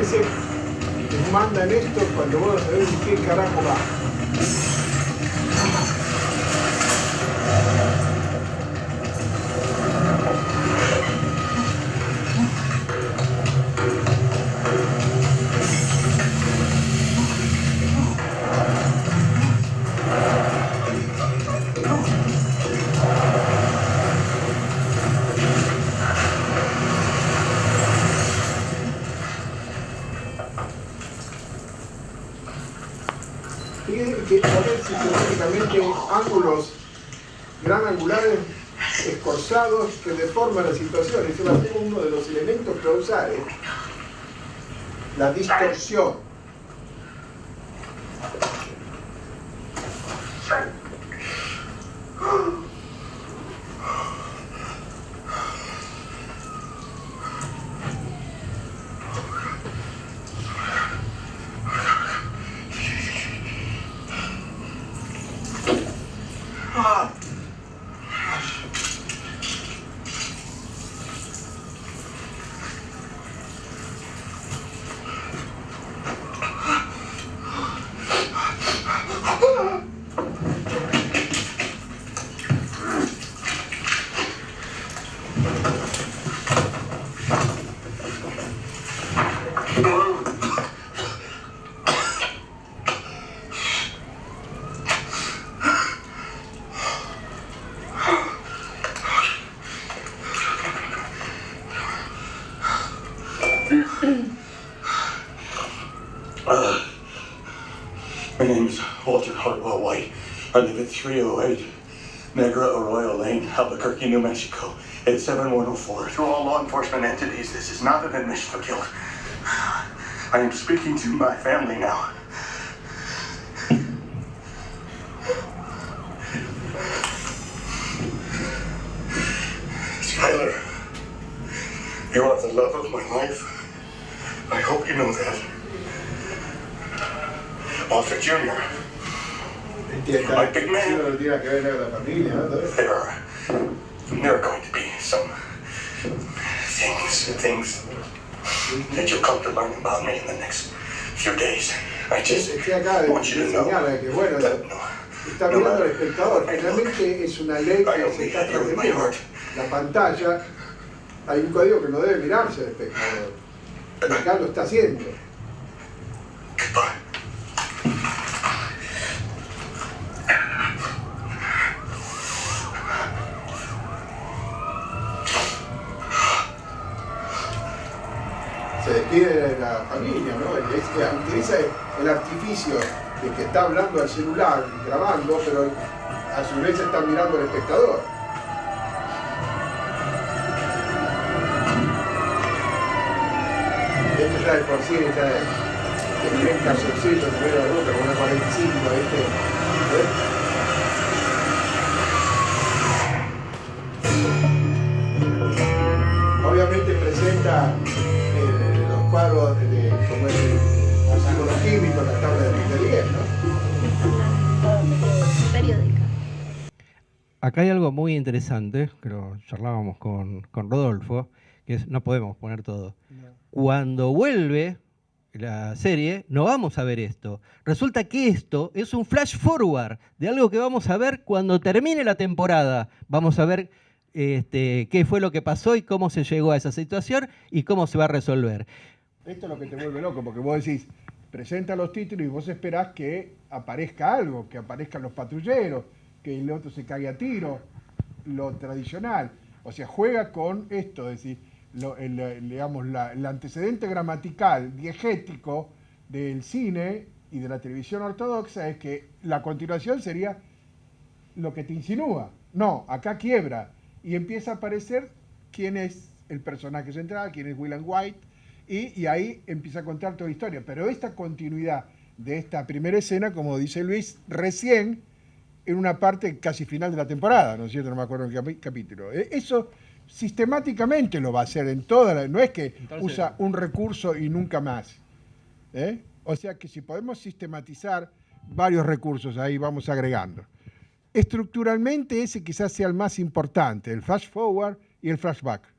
veces te mandan esto cuando vos no sabés de qué carajo va. Fíjense que poner sistemáticamente ángulos gran angulares escorzados que deforman las situaciones. Ese va a ser uno de los elementos que va a usar, la distorsión. My name is Walter Hartwell White. I live at 308 Negra Arroyo Lane, Albuquerque, New Mexico, 87104. To all law enforcement entities, this is not an admission of guilt. I am speaking to my family now. Skyler, you are the love of my life. I hope you know that. Walter Jr. My big man. There are going to be some things that you'll come to learn about me in the next few days. I just want you to know that está mirando al espectador. Finalmente es una ley que se está transmitiendo. La pantalla, hay un código que no debe mirarse al espectador. Y acá lo está haciendo. Goodbye. Se despide de la familia, ¿no? Utiliza el artificio de que está hablando al celular, grabando, pero a su vez está mirando al espectador. Esto ya de por sí, ya que miren calzoncillos, primero la ruta, con una 45, ¿viste? Obviamente presenta los cuadros como el símbolo químico, la tabla de Mendeleev, ¿no? Periódica. Acá hay algo muy interesante, que lo charlábamos con Rodolfo, que es, no podemos poner todo. No. Cuando vuelve la serie, no vamos a ver esto. Resulta que esto es un flash forward de algo que vamos a ver cuando termine la temporada. Vamos a ver qué fue lo que pasó y cómo se llegó a esa situación y cómo se va a resolver. Esto es lo que te vuelve loco, porque vos decís, presenta los títulos y vos esperás que aparezca algo, que aparezcan los patrulleros, que el otro se cague a tiro, lo tradicional. O sea, juega con esto, es decir, el antecedente gramatical, diegético del cine y de la televisión ortodoxa es que la continuación sería lo que te insinúa. No, acá quiebra y empieza a aparecer quién es el personaje central, quién es William White, y ahí empieza a contar toda la historia. Pero esta continuidad de esta primera escena, como dice Luis, recién en una parte casi final de la temporada, ¿no es cierto? No me acuerdo en qué capítulo. Eso sistemáticamente lo va a hacer en toda la... No es que entonces usa un recurso y nunca más. O sea que si podemos sistematizar varios recursos, ahí vamos agregando. Estructuralmente ese quizás sea el más importante, el flash forward y el flashback.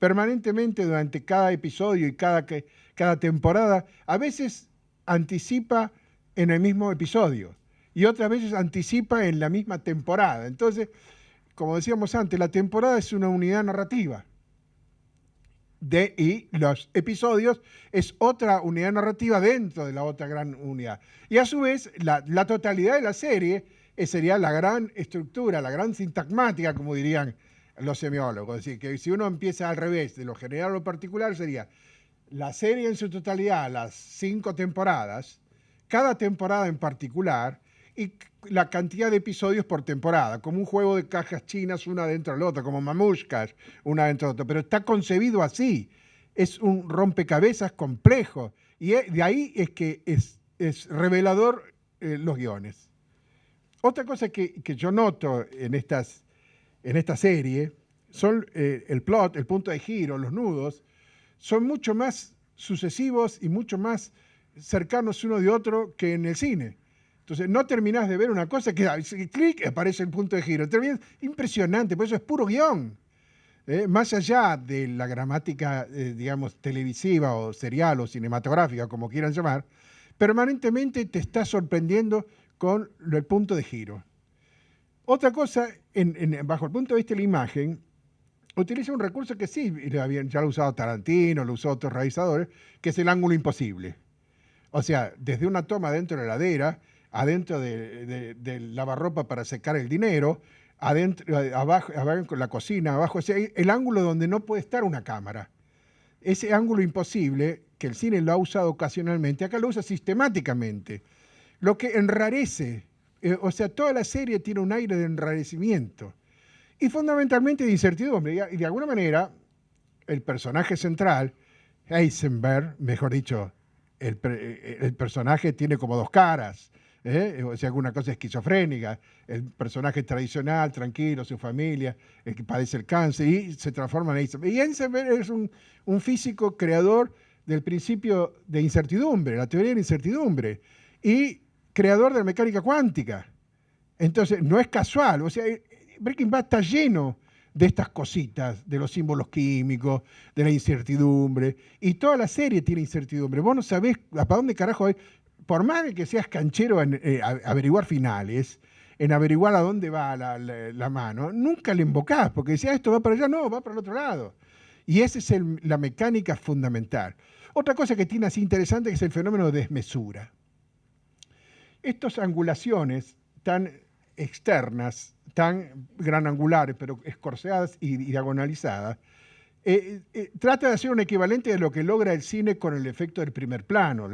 permanentemente durante cada episodio y cada temporada, a veces anticipa en el mismo episodio y otras veces anticipa en la misma temporada. Entonces, como decíamos antes, la temporada es una unidad narrativa y los episodios es otra unidad narrativa dentro de la otra gran unidad. Y a su vez, la totalidad de la serie sería la gran estructura, la gran sintagmática, como dirían los semiólogos. Es decir, que si uno empieza al revés, de lo general a lo particular, sería la serie en su totalidad, las 5 temporadas, cada temporada en particular, y la cantidad de episodios por temporada, como un juego de cajas chinas una dentro de la otra, como mamushkas una dentro de otra, pero está concebido así, es un rompecabezas complejo, y de ahí es que es revelador los guiones. Otra cosa que yo noto en esta serie son el plot, el punto de giro, los nudos, son mucho más sucesivos y mucho más cercanos uno de otro que en el cine. Entonces no terminás de ver una cosa que clic, aparece el punto de giro. Impresionante, por eso es puro guión. Más allá de la gramática, digamos, televisiva o serial o cinematográfica, como quieran llamar, permanentemente te está sorprendiendo con el punto de giro. Otra cosa, bajo el punto de vista de la imagen, utiliza un recurso que sí, ya lo ha usado Tarantino, lo usó otros realizadores, que es el ángulo imposible. O sea, desde una toma dentro de la heladera, adentro del lavarropa para secar el dinero, abajo en la cocina, abajo, o sea, el ángulo donde no puede estar una cámara. Ese ángulo imposible, que el cine lo ha usado ocasionalmente, acá lo usa sistemáticamente, lo que enrarece, o sea, toda la serie tiene un aire de enrarecimiento y fundamentalmente de incertidumbre, y de alguna manera el personaje central, Heisenberg, mejor dicho, el personaje tiene como dos caras, o sea, alguna cosa esquizofrénica, el personaje tradicional, tranquilo, su familia, el que padece el cáncer, y se transforma en Heisenberg. Y Heisenberg es un físico creador del principio de incertidumbre, la teoría de la incertidumbre, y creador de la mecánica cuántica. Entonces, no es casual, o sea, Breaking Bad está lleno de estas cositas, de los símbolos químicos, de la incertidumbre, y toda la serie tiene incertidumbre. Vos no sabés para dónde carajo hay, por más de que seas canchero en averiguar finales, en averiguar a dónde va la mano, nunca le invocás, porque decís, esto va para allá, no, va para el otro lado. Y esa es la mecánica fundamental. Otra cosa que tiene así interesante es el fenómeno de desmesura. Estas angulaciones tan externas, tan granangulares, pero escorceadas y diagonalizadas, trata de hacer un equivalente de lo que logra el cine con el efecto del primer plano.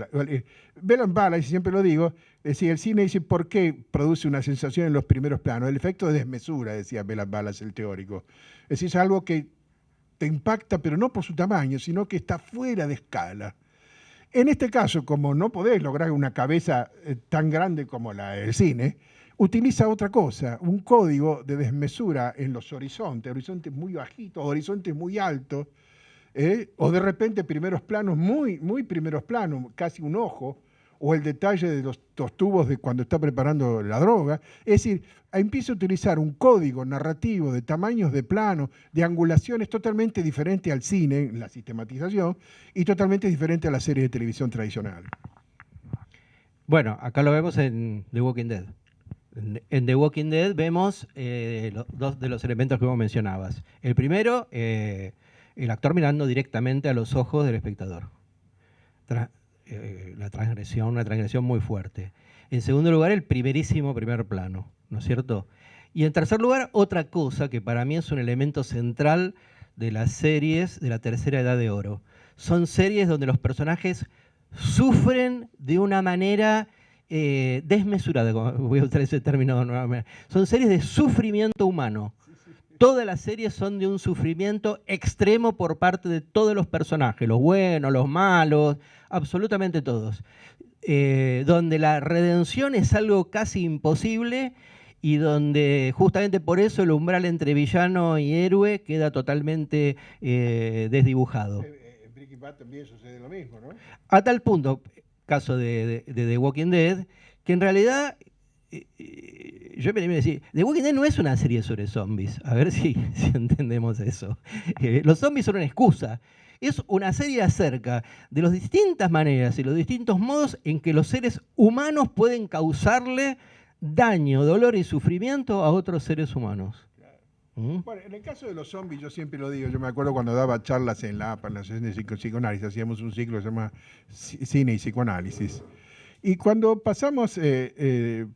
Bell and Ballast, y siempre lo digo, decía, el cine dice, ¿por qué produce una sensación en los primeros planos? El efecto de desmesura, decía Bell and Ballast, el teórico. Es decir, es algo que te impacta, pero no por su tamaño, sino que está fuera de escala. En este caso, como no podés lograr una cabeza tan grande como la del cine, utiliza otra cosa, un código de desmesura en los horizontes muy bajitos, horizontes muy altos, o de repente primeros planos, muy primeros planos, casi un ojo, o el detalle de los tubos de cuando está preparando la droga. Es decir, empieza a utilizar un código narrativo de tamaños de plano, de angulaciones totalmente diferente al cine, en la sistematización, y totalmente diferente a la serie de televisión tradicional. Bueno, acá lo vemos en The Walking Dead. En The Walking Dead vemos dos de los elementos que vos mencionabas. El primero, el actor mirando directamente a los ojos del espectador. Una transgresión muy fuerte. En segundo lugar, el primerísimo primer plano, ¿no es cierto? Y en tercer lugar, otra cosa que para mí es un elemento central de las series de la tercera edad de oro. Son series donde los personajes sufren de una manera desmesurada, voy a usar ese término nuevamente. Son series de sufrimiento humano. Todas las series son de un sufrimiento extremo por parte de todos los personajes, los buenos, los malos, absolutamente todos. Donde la redención es algo casi imposible y donde justamente por eso el umbral entre villano y héroe queda totalmente desdibujado. En Breaking Bad también sucede lo mismo, ¿no? A tal punto, caso de The Walking Dead, que en realidad yo me decía, The Walking Dead no es una serie sobre zombies. A ver si entendemos eso. Los zombies son una excusa. Es una serie acerca de las distintas maneras y los distintos modos en que los seres humanos pueden causarle daño, dolor y sufrimiento a otros seres humanos. Bueno, en el caso de los zombies, yo siempre lo digo, yo me acuerdo cuando daba charlas en la APA, en la sesión de psicoanálisis, hacíamos un ciclo que se llama Cine y Psicoanálisis. Y cuando pasamos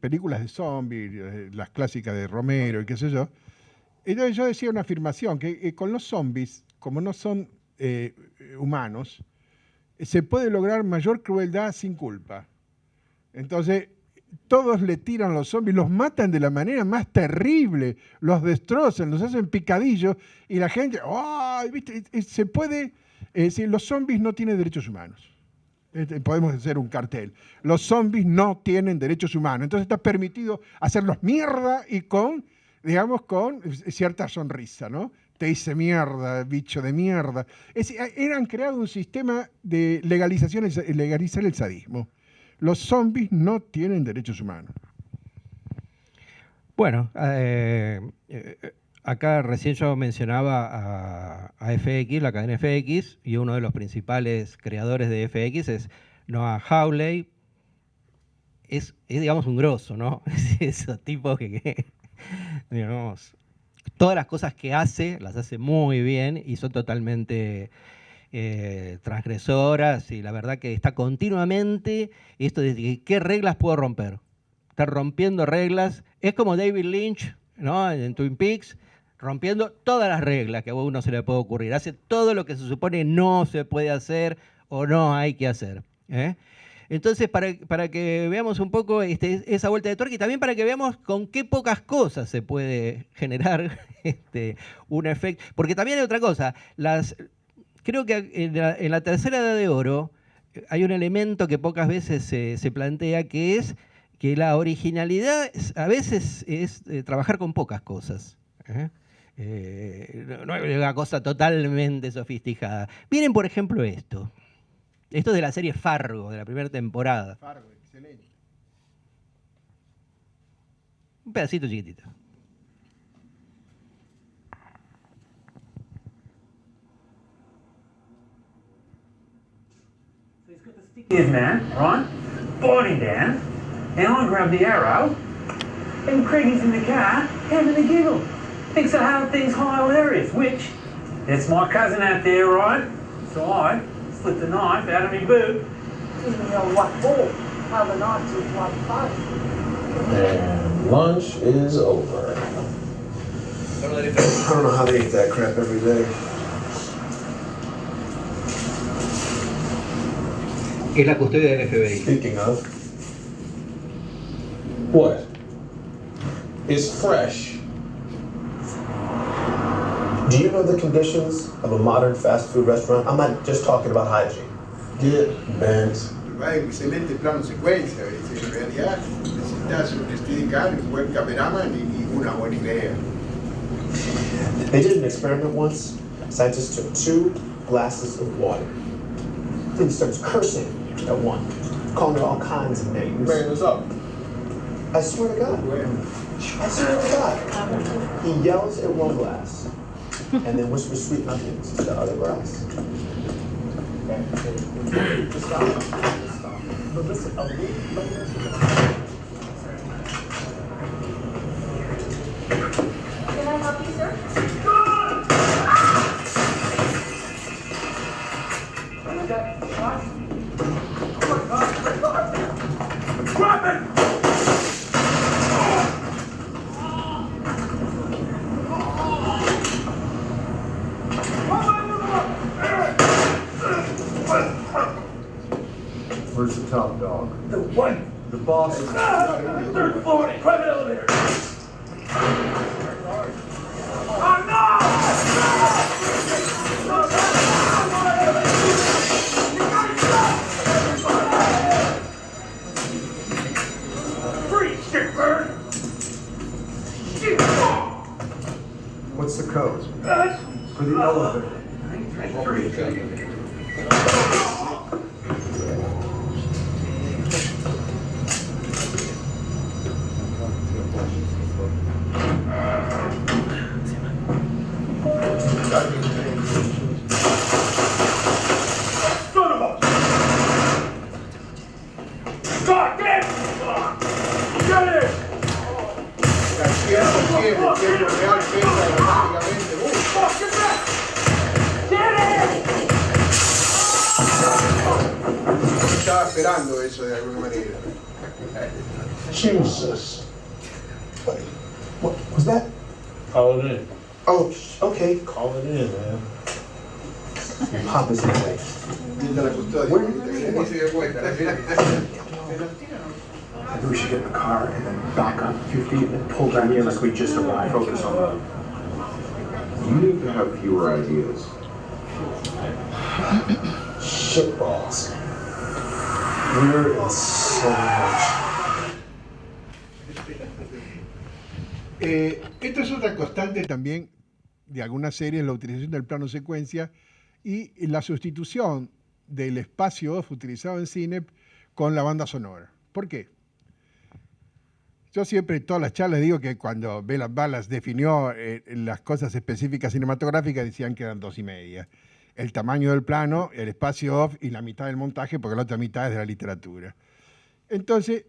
películas de zombies, las clásicas de Romero y qué sé yo, yo decía una afirmación, que con los zombies, como no son humanos, se puede lograr mayor crueldad sin culpa. Entonces, todos le tiran a los zombies, los matan de la manera más terrible, los destrozan, los hacen picadillos, y la gente, ¡oh! ¿Viste? Se puede decir, los zombies no tienen derechos humanos. Podemos hacer un cartel. Los zombies no tienen derechos humanos. Entonces está permitido hacerlos mierda y con, digamos, con cierta sonrisa, ¿no? Te hice mierda, bicho de mierda. Han creado un sistema de legalizar el sadismo. Los zombies no tienen derechos humanos. Bueno, acá recién yo mencionaba a FX, la cadena FX, y uno de los principales creadores de FX es Noah Hawley. Es digamos, un grosso, ¿no? Es esos tipos que, digamos, todas las cosas que hace, las hace muy bien y son totalmente transgresoras, y la verdad que está continuamente esto de qué reglas puedo romper. Está rompiendo reglas. Es como David Lynch, ¿no? En Twin Peaks, rompiendo todas las reglas que a uno se le puede ocurrir. Hace todo lo que se supone no se puede hacer o no hay que hacer. Entonces, para que veamos un poco esa vuelta de tuerca, y también para que veamos con qué pocas cosas se puede generar un efecto. Porque también hay otra cosa. Creo que en la tercera edad de oro hay un elemento que pocas veces se plantea, que es que la originalidad a veces es trabajar con pocas cosas. No es una cosa totalmente sofisticada. Miren, por ejemplo, esto. Esto es de la serie Fargo, de la primera temporada. Fargo, excelente. Un pedacito chiquitito. Here's man, right? Boarding down, and I grab the arrow, and Craigie's in the car having a giggle. Thinks I have things hilarious, which, it's my cousin out there, right? So I slipped the knife out of my boot. You know what for? How the knives is like fun. And lunch is over. I don't know how they eat that crap every day. Es la custodia del FBI. Speaking of, What? It's fresh. Do you know the conditions of a modern fast food restaurant? I'm not just talking about hygiene. Get bent. Hay un excelente plano secuencia. En realidad necesitas un steadicam, un buen cameraman y una buena idea. They did an experiment once. Scientists took 2 glasses of water. Then he starts cursing at one, calling it all kinds of names. Man, what's up? I swear to God. I swear to God. He yells at one glass and then whispers sweet nothings to the other glass. Just stop. Just stop. But listen, a week later. Can I help you, sir? Drop it! where's the top dog? The what? The boss. Third floor, private elevator. Oh no! Free shit bird! What's the code? For the elevator. esperando eso de alguna manera. Jesus. What was that? Call it in. Oh, okay. Call it in, man. Papa's in the way. Mientras la custodia, que ni se dio cuenta. Maybe we should get in the car and then back up a few feet and pull back in like we just arrived. Focus on that. You need to have fewer ideas. Shitballs. We're in so much. Esto es otra constante también de algunas series, la utilización del plano secuencia y la sustitución del espacio off utilizado en cine con la banda sonora. ¿Por qué? Yo siempre en todas las charlas digo que cuando Bela Ballas definió las cosas específicas cinematográficas decían que eran 2,5. El tamaño del plano, el espacio off y la mitad del montaje, porque la otra mitad es de la literatura. Entonces,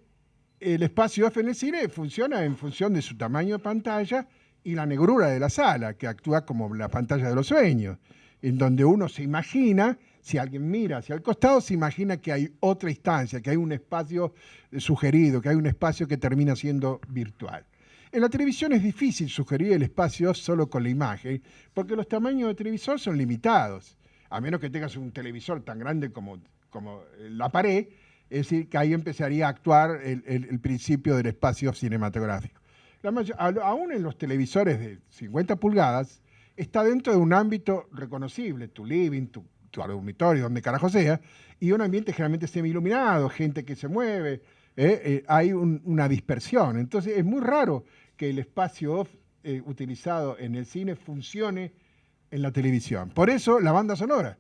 el espacio off en el cine funciona en función de su tamaño de pantalla y la negrura de la sala, que actúa como la pantalla de los sueños, en donde uno se imagina, si alguien mira hacia el costado, se imagina que hay otra instancia, que hay un espacio sugerido, que hay un espacio que termina siendo virtual. En la televisión es difícil sugerir el espacio solo con la imagen, porque los tamaños de televisor son limitados, a menos que tengas un televisor tan grande como la pared. Es decir, que ahí empezaría a actuar el principio del espacio cinematográfico. Aún en los televisores de 50 pulgadas, está dentro de un ámbito reconocible, tu living, tu dormitorio, donde carajo sea, y un ambiente generalmente semi-iluminado, gente que se mueve, hay una dispersión. Entonces es muy raro que el espacio off utilizado en el cine funcione en la televisión. Por eso la banda sonora.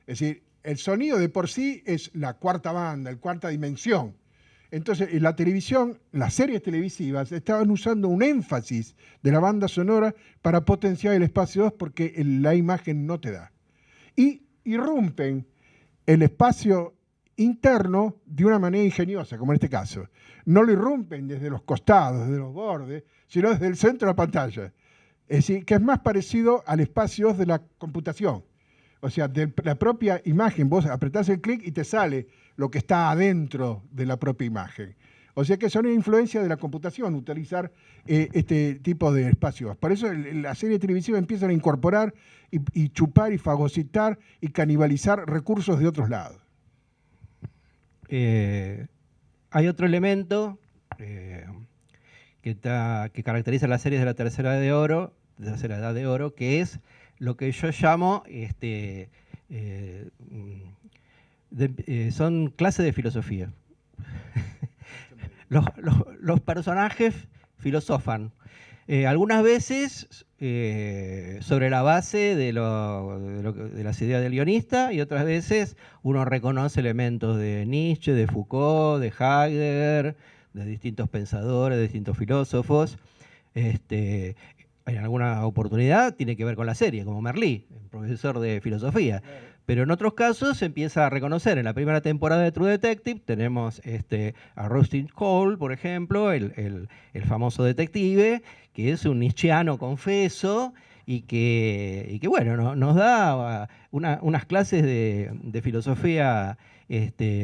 Es decir, el sonido de por sí es la cuarta banda, la cuarta dimensión. Entonces, en la televisión, las series televisivas estaban usando un énfasis de la banda sonora para potenciar el espacio 2 porque la imagen no te da. Y irrumpen el espacio interno de una manera ingeniosa, como en este caso. No lo irrumpen desde los costados, desde los bordes, sino desde el centro de la pantalla. Es decir, que es más parecido al espacio 2 de la computación. O sea, de la propia imagen, vos apretás el clic y te sale lo que está adentro de la propia imagen. O sea que es una influencia de la computación utilizar este tipo de espacios. Por eso la serie televisiva empiezan a incorporar y chupar y fagocitar y canibalizar recursos de otros lados. Hay otro elemento que caracteriza las series de la tercera edad de oro, que es lo que yo llamo son clases de filosofía. Los personajes filosofan. Algunas veces sobre la base de las ideas del guionista, y otras veces uno reconoce elementos de Nietzsche, de Foucault, de Heidegger, de distintos pensadores, de distintos filósofos. En alguna oportunidad tiene que ver con la serie, como Merlí, el profesor de filosofía. Claro. Pero en otros casos se empieza a reconocer. En la primera temporada de True Detective tenemos a Rustin Cole, por ejemplo, el famoso detective, que es un nietzscheano confeso y que bueno, nos da unas clases de filosofía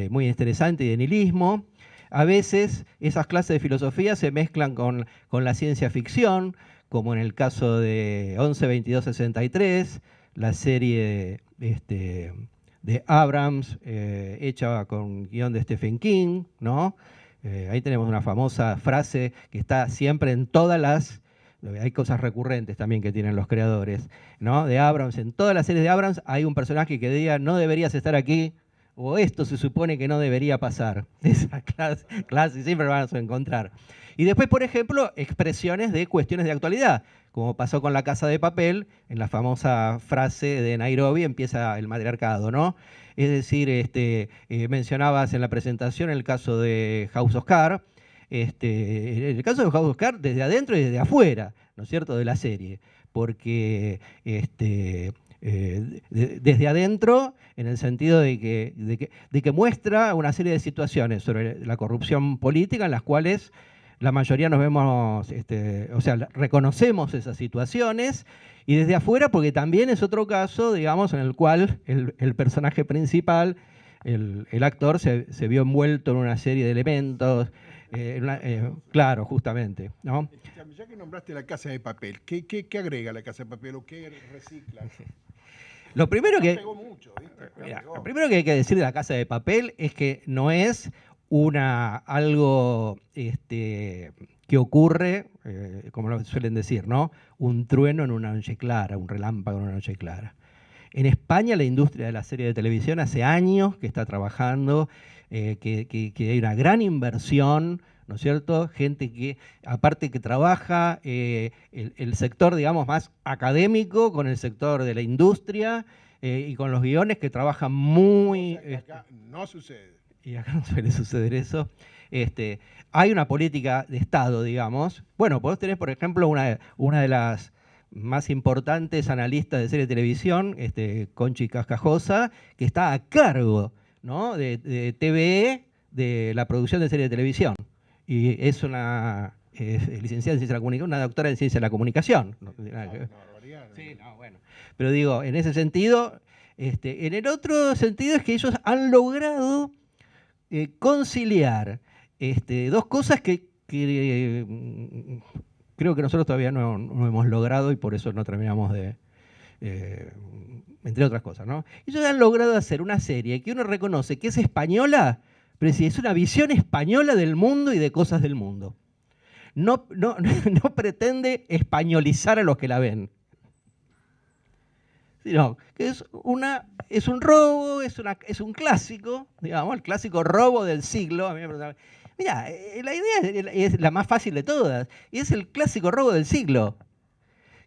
muy interesantes y de nihilismo. A veces esas clases de filosofía se mezclan con la ciencia ficción, como en el caso de 11-22-63, la serie de Abrams, hecha con guión de Stephen King, ¿no? Ahí tenemos una famosa frase que está siempre en todas las... Hay cosas recurrentes también que tienen los creadores, ¿no? De Abrams, en todas las series de Abrams hay un personaje que diga, no deberías estar aquí, o esto se supone que no debería pasar. Esa clase siempre van a encontrar. Y después, por ejemplo, expresiones de cuestiones de actualidad, como pasó con La Casa de Papel, en la famosa frase de Nairobi empieza el matriarcado, ¿no? Es decir, mencionabas en la presentación el caso de House of Cards, el caso de House of Cards desde adentro y desde afuera, ¿no es cierto?, de la serie, porque desde adentro, en el sentido de que muestra una serie de situaciones sobre la corrupción política en las cuales la mayoría nos vemos, o sea, reconocemos esas situaciones, y desde afuera porque también es otro caso, digamos, en el cual el personaje principal el actor se vio envuelto en una serie de elementos, claro, justamente, ¿no? Ya que nombraste La Casa de Papel, ¿qué agrega La Casa de Papel o qué recicla? Lo primero No que, pegó mucho, ¿viste? No mira, pegó. lo primero que hay que decir de La Casa de Papel es que no es algo que ocurre, como lo suelen decir, ¿no? Un trueno en una noche clara, un relámpago en una noche clara. En España la industria de la serie de televisión hace años que está trabajando, que hay una gran inversión, ¿no es cierto? Gente que, aparte que trabaja el sector, digamos, más académico con el sector de la industria y con los guiones que trabajan muy... O sea, que acá no sucede. Y acá no suele suceder eso. Hay una política de Estado, digamos. Bueno, vos tenés, por ejemplo, una de las más importantes analistas de serie de televisión, Conchi Cascajosa, que está a cargo, ¿no? de TVE, de la producción de serie de televisión. Y es licenciada en Ciencia de la Comunicación, una doctora en Ciencia de la Comunicación. No tiene nada que ver. Sí, no, bueno. Pero digo, en ese sentido, en el otro sentido es que ellos han logrado conciliar dos cosas que creo que nosotros todavía no hemos logrado y por eso no terminamos de, entre otras cosas, ¿no? Ellos han logrado hacer una serie que uno reconoce que es española, pero sí, es una visión española del mundo y de cosas del mundo. No pretende españolizar a los que la ven. Sino que es un robo, es un clásico, digamos, el clásico robo del siglo. A mí me preguntaban, mira, la idea es la más fácil de todas, y es el clásico robo del siglo,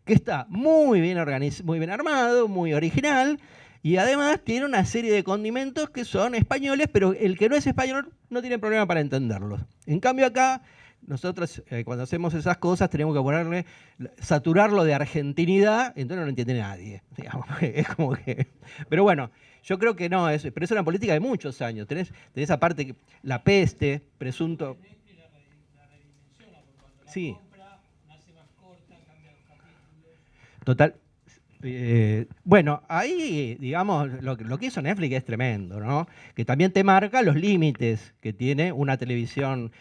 que está muy bien muy bien armado, muy original, y además tiene una serie de condimentos que son españoles, pero el que no es español no tiene problema para entenderlos. En cambio acá, nosotros cuando hacemos esas cosas tenemos que saturarlo de argentinidad, entonces no lo entiende nadie. Digamos. Es como que... Pero bueno, yo creo que no, pero es una política de muchos años. Tenés aparte la peste, presunto... Sí. Total. Bueno, ahí, digamos, lo que hizo Netflix es tremendo, ¿no? Que también te marca los límites que tiene una televisión.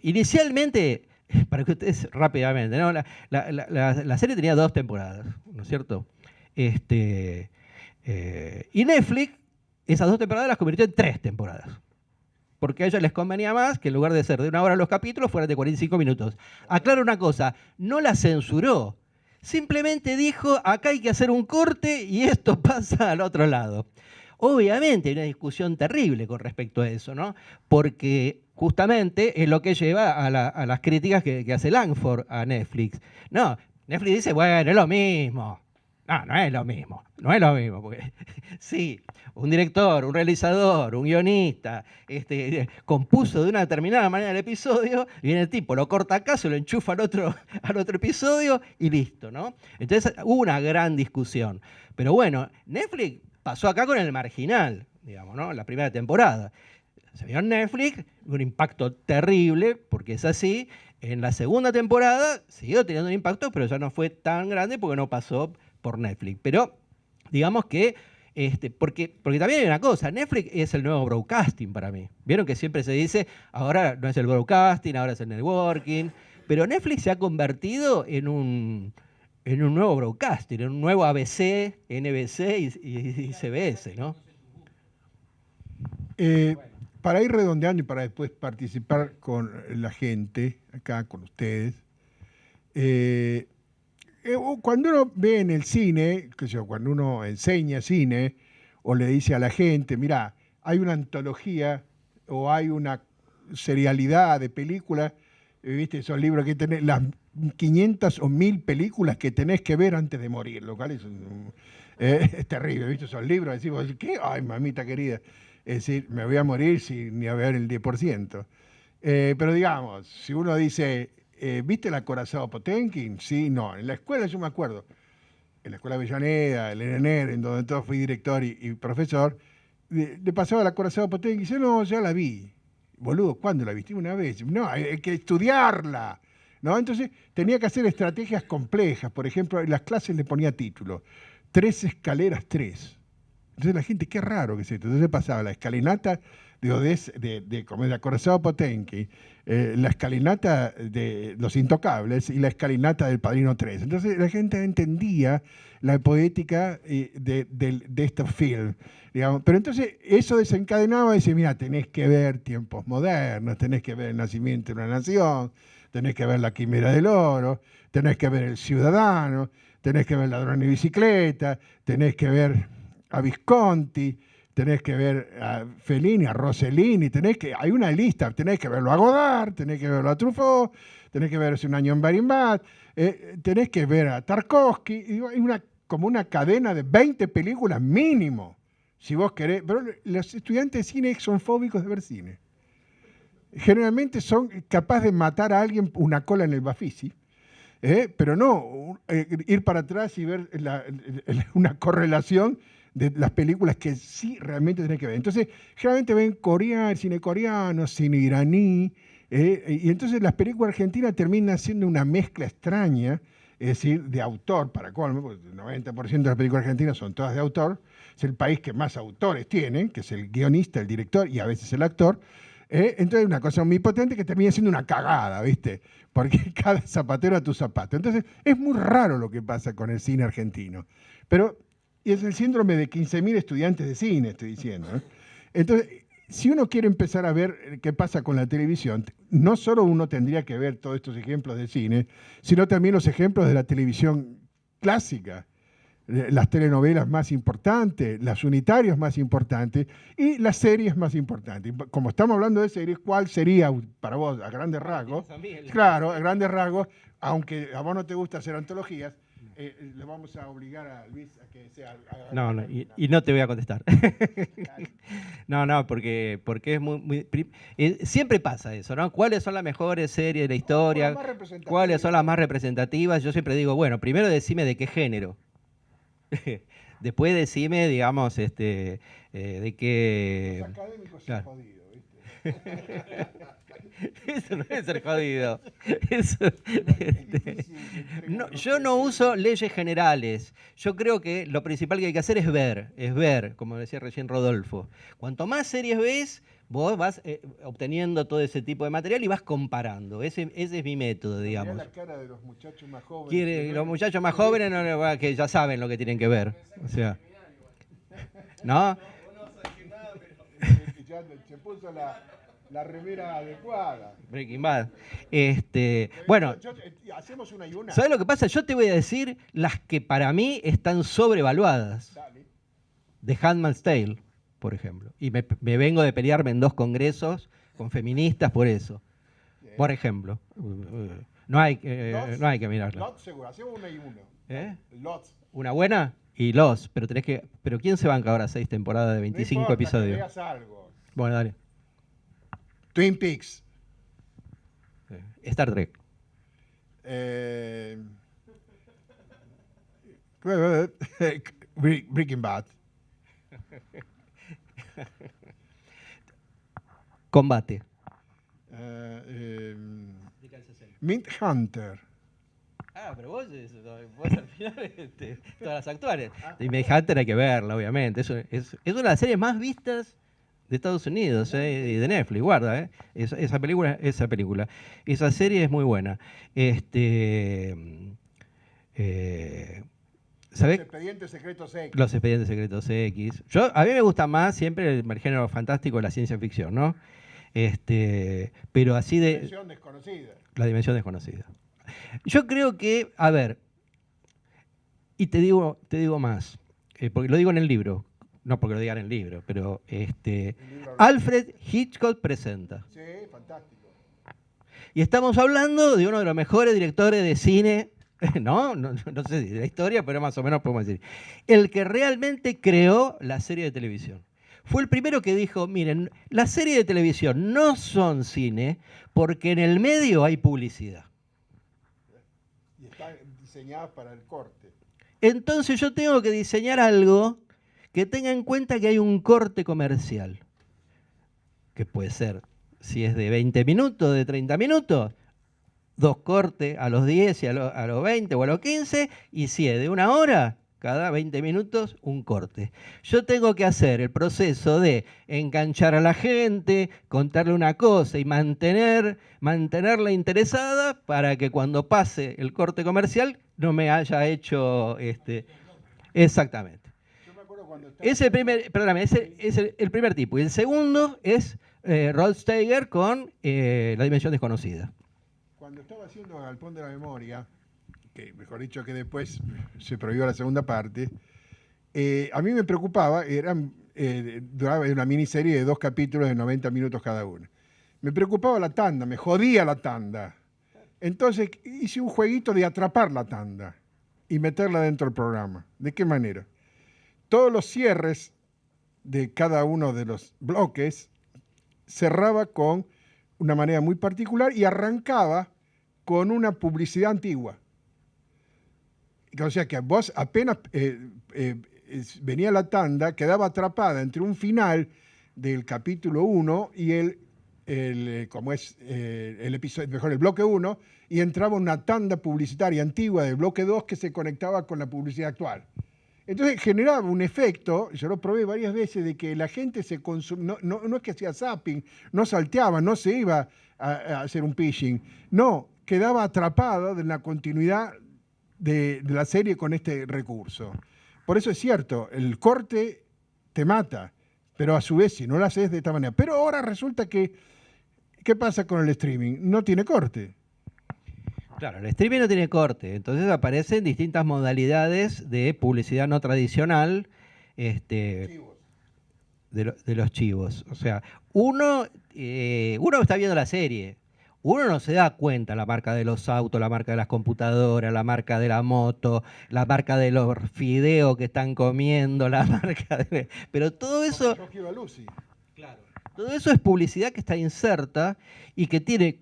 Inicialmente, para que ustedes rápidamente, ¿no? La serie tenía 2 temporadas, ¿no es cierto? Y Netflix, esas 2 temporadas las convirtió en 3 temporadas. Porque a ellos les convenía más que en lugar de ser de 1 hora los capítulos, fueran de 45 minutos. Aclaro una cosa, no la censuró. Simplemente dijo, acá hay que hacer un corte y esto pasa al otro lado. Obviamente hay una discusión terrible con respecto a eso, ¿no? Porque justamente es lo que lleva a las críticas que hace Langford a Netflix. No, Netflix dice, bueno, es lo mismo. No es lo mismo. No es lo mismo. Porque sí, un director, un realizador, un guionista, compuso de una determinada manera el episodio, y viene el tipo, lo corta acá, se lo enchufa al otro episodio y listo, ¿no? Entonces hubo una gran discusión. Pero bueno, Netflix pasó acá con El Marginal, digamos, ¿no? La primera temporada. Se vio en Netflix, un impacto terrible, porque es así. En la segunda temporada siguió teniendo un impacto, pero ya no fue tan grande porque no pasó por Netflix. Pero digamos que, porque también hay una cosa, Netflix es el nuevo broadcasting para mí. Vieron que siempre se dice, ahora no es el broadcasting, ahora es el networking, pero Netflix se ha convertido en un nuevo broadcasting, en un nuevo ABC, NBC y CBS, ¿no? Para ir redondeando y para después participar con la gente, acá con ustedes, cuando uno ve en el cine, cuando uno enseña cine o le dice a la gente, mira, hay una antología o hay una serialidad de películas, ¿viste? Esos libros que tenés, las 500 o 1000 películas que tenés que ver antes de morir, lo cual es terrible, ¿viste? Esos libros, decimos, ¿qué? Ay, mamita querida. Es decir, me voy a morir sin ni a ver el 10%. Pero digamos, si uno dice, ¿viste el acorazado Potemkin? Sí, no. En la escuela yo me acuerdo, en la escuela Avellaneda, el ENER, en donde todo fui director y profesor, le pasaba el acorazado Potemkin y dice, no, ya la vi. Boludo, ¿cuándo la viste? Una vez. No, hay que estudiarla, ¿no? Entonces tenía que hacer estrategias complejas. Por ejemplo, en las clases le ponía título, 3 escaleras 3. Entonces la gente, qué raro que es esto. Entonces pasaba la escalinata de Comedia Corazao Potenki, la escalinata de Los Intocables y la escalinata del Padrino 3. Entonces la gente entendía la poética de estos films, digamos. Pero entonces eso desencadenaba y decía, mira, tenés que ver Tiempos Modernos, tenés que ver El Nacimiento de una Nación, tenés que ver La Quimera del Oro, tenés que ver El Ciudadano, tenés que ver Ladrón y Bicicleta, tenés que ver a Visconti, tenés que ver a Fellini, a Rossellini, hay una lista, tenés que verlo a Godard, tenés que verlo a Truffaut, tenés que ver Un año en Barimbat, tenés que ver a Tarkovsky, y hay como una cadena de 20 películas mínimo, si vos querés. Pero los estudiantes de cine son fóbicos de ver cine. Generalmente son capaces de matar a alguien una cola en el Bafisi, pero no ir para atrás y ver una correlación de las películas que sí realmente tenés que ver. Entonces, generalmente ven cine coreano, cine iraní, y entonces las películas argentinas terminan siendo una mezcla extraña, es decir, de autor, para colmo, porque el 90% de las películas argentinas son todas de autor, es el país que más autores tienen, que es el guionista, el director y a veces el actor. Entonces una cosa muy potente que termina siendo una cagada, ¿viste? Porque cada zapatero a tu zapato. Entonces es muy raro lo que pasa con el cine argentino. Pero es el síndrome de 15.000 estudiantes de cine, estoy diciendo, ¿eh? Entonces, si uno quiere empezar a ver qué pasa con la televisión, no solo uno tendría que ver todos estos ejemplos de cine, sino también los ejemplos de la televisión clásica, las telenovelas más importantes, las unitarias más importantes y las series más importantes. Como estamos hablando de series, ¿cuál sería para vos, a grandes rasgos? Claro, a grandes rasgos, aunque a vos no te gusta hacer antologías, le vamos a obligar a Luis a que sea... No, y no te voy a contestar. No, porque es muy siempre pasa eso, ¿no? ¿Cuáles son las mejores series de la historia? ¿Cuáles son las más representativas? Yo siempre digo, bueno, primero decime de qué género. Después decime, digamos, de qué... Los académicos claro. son jodidos, ¿viste? Eso no es ser jodido. No, yo no uso leyes generales. Yo creo que lo principal que hay que hacer es ver, como decía recién Rodolfo. Cuanto más series ves, vos vas obteniendo todo ese tipo de material y vas comparando. Ese es mi método, digamos. Mirá la cara de los muchachos más jóvenes. Los muchachos más jóvenes que ya saben lo que tienen que ver. O sea, ¿no? Ya se puso la remera adecuada. Breaking Bad. Bueno, hacemos una y una. ¿sabes lo que pasa? Yo te voy a decir las que para mí están sobrevaluadas. Dale. The Handmaid's Tale, por ejemplo. Y me vengo de pelearme en 2 congresos con feministas por eso. Bien. Por ejemplo. No hay que mirarla. Lots seguro, hacemos una y uno. ¿Eh? Lots. Una buena y Los. Pero ¿quién se banca ahora 6 temporadas de 25 no importa, episodios? Que veas algo. Bueno, dale. Twin Peaks. Star Trek. Breaking Bad. Combate. Mint Hunter. Ah, pero vos al final todas las actuales. Y Hunter hay que verla, obviamente. Es una de las series más vistas de Estados Unidos, y de Netflix, guarda, esa película. Esa serie es muy buena. ¿Sabés? Los Expedientes Secretos X. Los Expedientes Secretos X. A mí me gusta más siempre el género fantástico de la ciencia ficción, ¿no? Pero así de... Dimensión desconocida. La dimensión desconocida. Yo creo que, a ver, y te digo más, porque lo digo en el libro, no porque lo diga en el libro, pero Alfred Hitchcock presenta. Sí, fantástico. Y estamos hablando de uno de los mejores directores de cine, no sé de la historia, pero más o menos podemos decir, el que realmente creó la serie de televisión. Fue el primero que dijo, miren, las series de televisión no son cine porque en el medio hay publicidad. Y están diseñadas para el corte. Entonces yo tengo que diseñar algo que tenga en cuenta que hay un corte comercial. Que puede ser, si es de 20 minutos, de 30 minutos, 2 cortes a los 10 y a los 20 o a los 15, y si es de 1 hora, cada 20 minutos un corte. Yo tengo que hacer el proceso de enganchar a la gente, contarle una cosa y mantenerla interesada para que cuando pase el corte comercial no me haya hecho... exactamente. Ese es el primer tipo. Y el segundo es Rod Steiger con La Dimensión Desconocida. Cuando estaba haciendo Galpón de la Memoria, que mejor dicho que después se prohibió la segunda parte, a mí me preocupaba, duraba una miniserie de 2 capítulos de 90 minutos cada uno. Me preocupaba la tanda, me jodía la tanda. Entonces hice un jueguito de atrapar la tanda y meterla dentro del programa. ¿De qué manera? Todos los cierres de cada uno de los bloques cerraba con una manera muy particular y arrancaba con una publicidad antigua. O sea que vos apenas venía la tanda, quedaba atrapada entre un final del capítulo 1 y el episodio, mejor el bloque 1, y entraba una tanda publicitaria antigua del bloque 2 que se conectaba con la publicidad actual. Entonces generaba un efecto, yo lo probé varias veces, de que la gente se consumía, no es que hacía zapping, no salteaba, no se iba a hacer un phishing, no, quedaba atrapada en la continuidad de la serie con este recurso. Por eso es cierto, el corte te mata, pero a su vez si no lo haces de esta manera. Pero ahora resulta que, ¿qué pasa con el streaming? No tiene corte. Claro, el streaming no tiene corte, entonces aparecen distintas modalidades de publicidad no tradicional de los chivos. O sea, uno está viendo la serie, uno no se da cuenta la marca de los autos, la marca de las computadoras, la marca de la moto, la marca de los fideos que están comiendo, la marca de... Pero todo eso... Claro, todo eso es publicidad que está inserta y que tiene...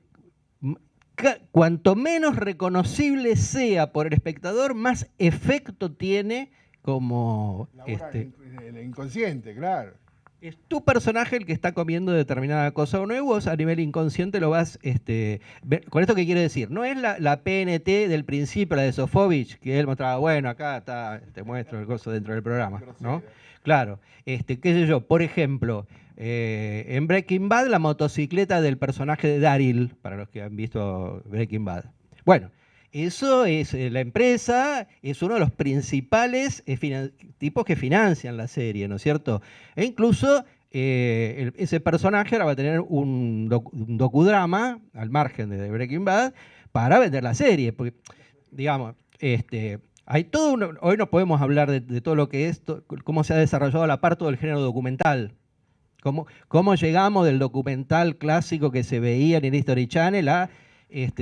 Cuanto menos reconocible sea por el espectador, más efecto tiene como... el inconsciente, claro. Es tu personaje el que está comiendo determinada cosa o no, y vos a nivel inconsciente lo vas... ¿Con esto qué quiero decir? No es la PNT del principio, la de Sofovich, que él mostraba, bueno, acá está, te muestro el coso dentro del programa, ¿no? Claro, qué sé yo, por ejemplo... en Breaking Bad, la motocicleta del personaje de Daryl, para los que han visto Breaking Bad. Bueno, eso es la empresa, es uno de los principales tipos que financian la serie, ¿no es cierto? E incluso ese personaje ahora va a tener un docudrama, al margen de Breaking Bad, para vender la serie. Porque, digamos, hay todo hoy no podemos hablar de todo lo que es, cómo se ha desarrollado la parte del género documental. ¿Cómo llegamos del documental clásico que se veía en el History Channel a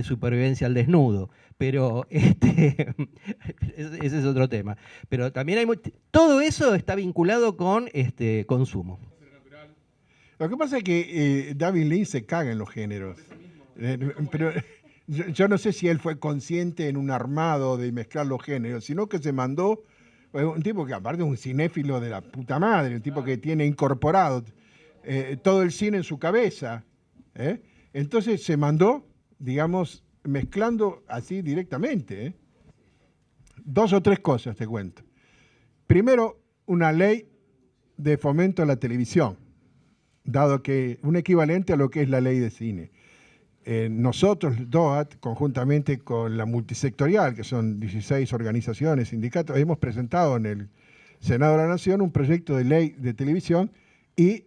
supervivencia al desnudo? Pero ese es otro tema. Pero también hay todo eso está vinculado con consumo. Lo que pasa es que David Lynch se caga en los géneros. Pero yo no sé si él fue consciente en un armado de mezclar los géneros, sino que se mandó un tipo que aparte es un cinéfilo de la puta madre, un tipo que tiene incorporado todo el cine en su cabeza. Entonces se mandó, digamos, mezclando así directamente. 2 o 3 cosas te cuento. Primero, una ley de fomento a la televisión, dado que un equivalente a lo que es la ley de cine. Nosotros, DOAT, conjuntamente con la multisectorial, que son 16 organizaciones, sindicatos, hemos presentado en el Senado de la Nación un proyecto de ley de televisión y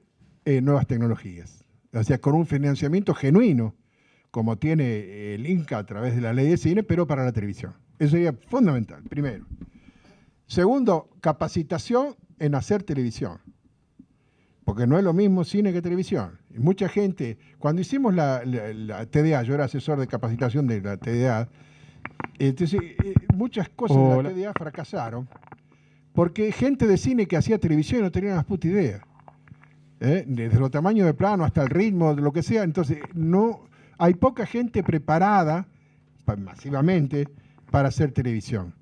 nuevas tecnologías. O sea, con un financiamiento genuino, como tiene el INCA a través de la ley de cine, pero para la televisión. Eso sería fundamental, primero. Segundo, capacitación en hacer televisión. Porque no es lo mismo cine que televisión. Y mucha gente, cuando hicimos la TDA, yo era asesor de capacitación de la TDA, entonces muchas cosas de la TDA fracasaron, porque gente de cine que hacía televisión no tenía una puta idea. Desde los tamaños de plano hasta el ritmo, de lo que sea. Entonces, no hay poca gente preparada masivamente para hacer televisión.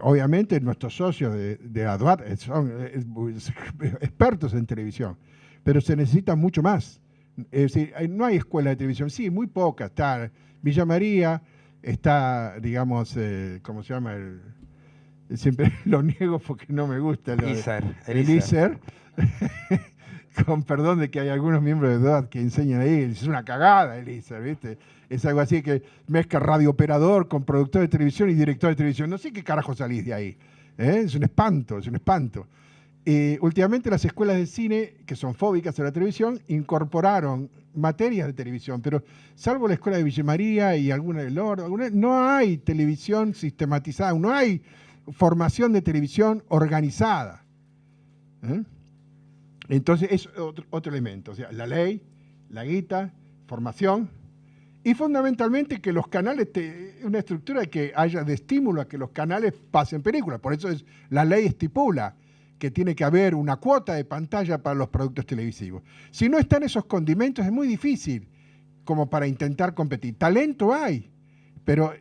Obviamente nuestros socios de ADUAT son expertos en televisión, pero se necesita mucho más. Es decir, no hay escuela de televisión, sí, muy poca. Está Villa María, está, digamos, ¿cómo se llama? Siempre lo niego porque no me gusta Eliezer. Eliezer. Con perdón de que hay algunos miembros de DOAT que enseñan ahí, es una cagada Eliezer, ¿viste? Es algo así que mezcla radiooperador con productor de televisión y director de televisión. No sé qué carajo salís de ahí. Es un espanto, es un espanto. Últimamente las escuelas de cine, que son fóbicas a la televisión, incorporaron materias de televisión, pero salvo la escuela de Villa María y alguna de Lord, no hay televisión sistematizada, no hay formación de televisión organizada. Entonces es otro elemento, o sea, la ley, la guita, formación y fundamentalmente que los canales, una estructura que haya de estímulo a que los canales pasen películas. Por eso la ley estipula que tiene que haber una cuota de pantalla para los productos televisivos. Si no están esos condimentos es muy difícil como para intentar competir. Talento hay, pero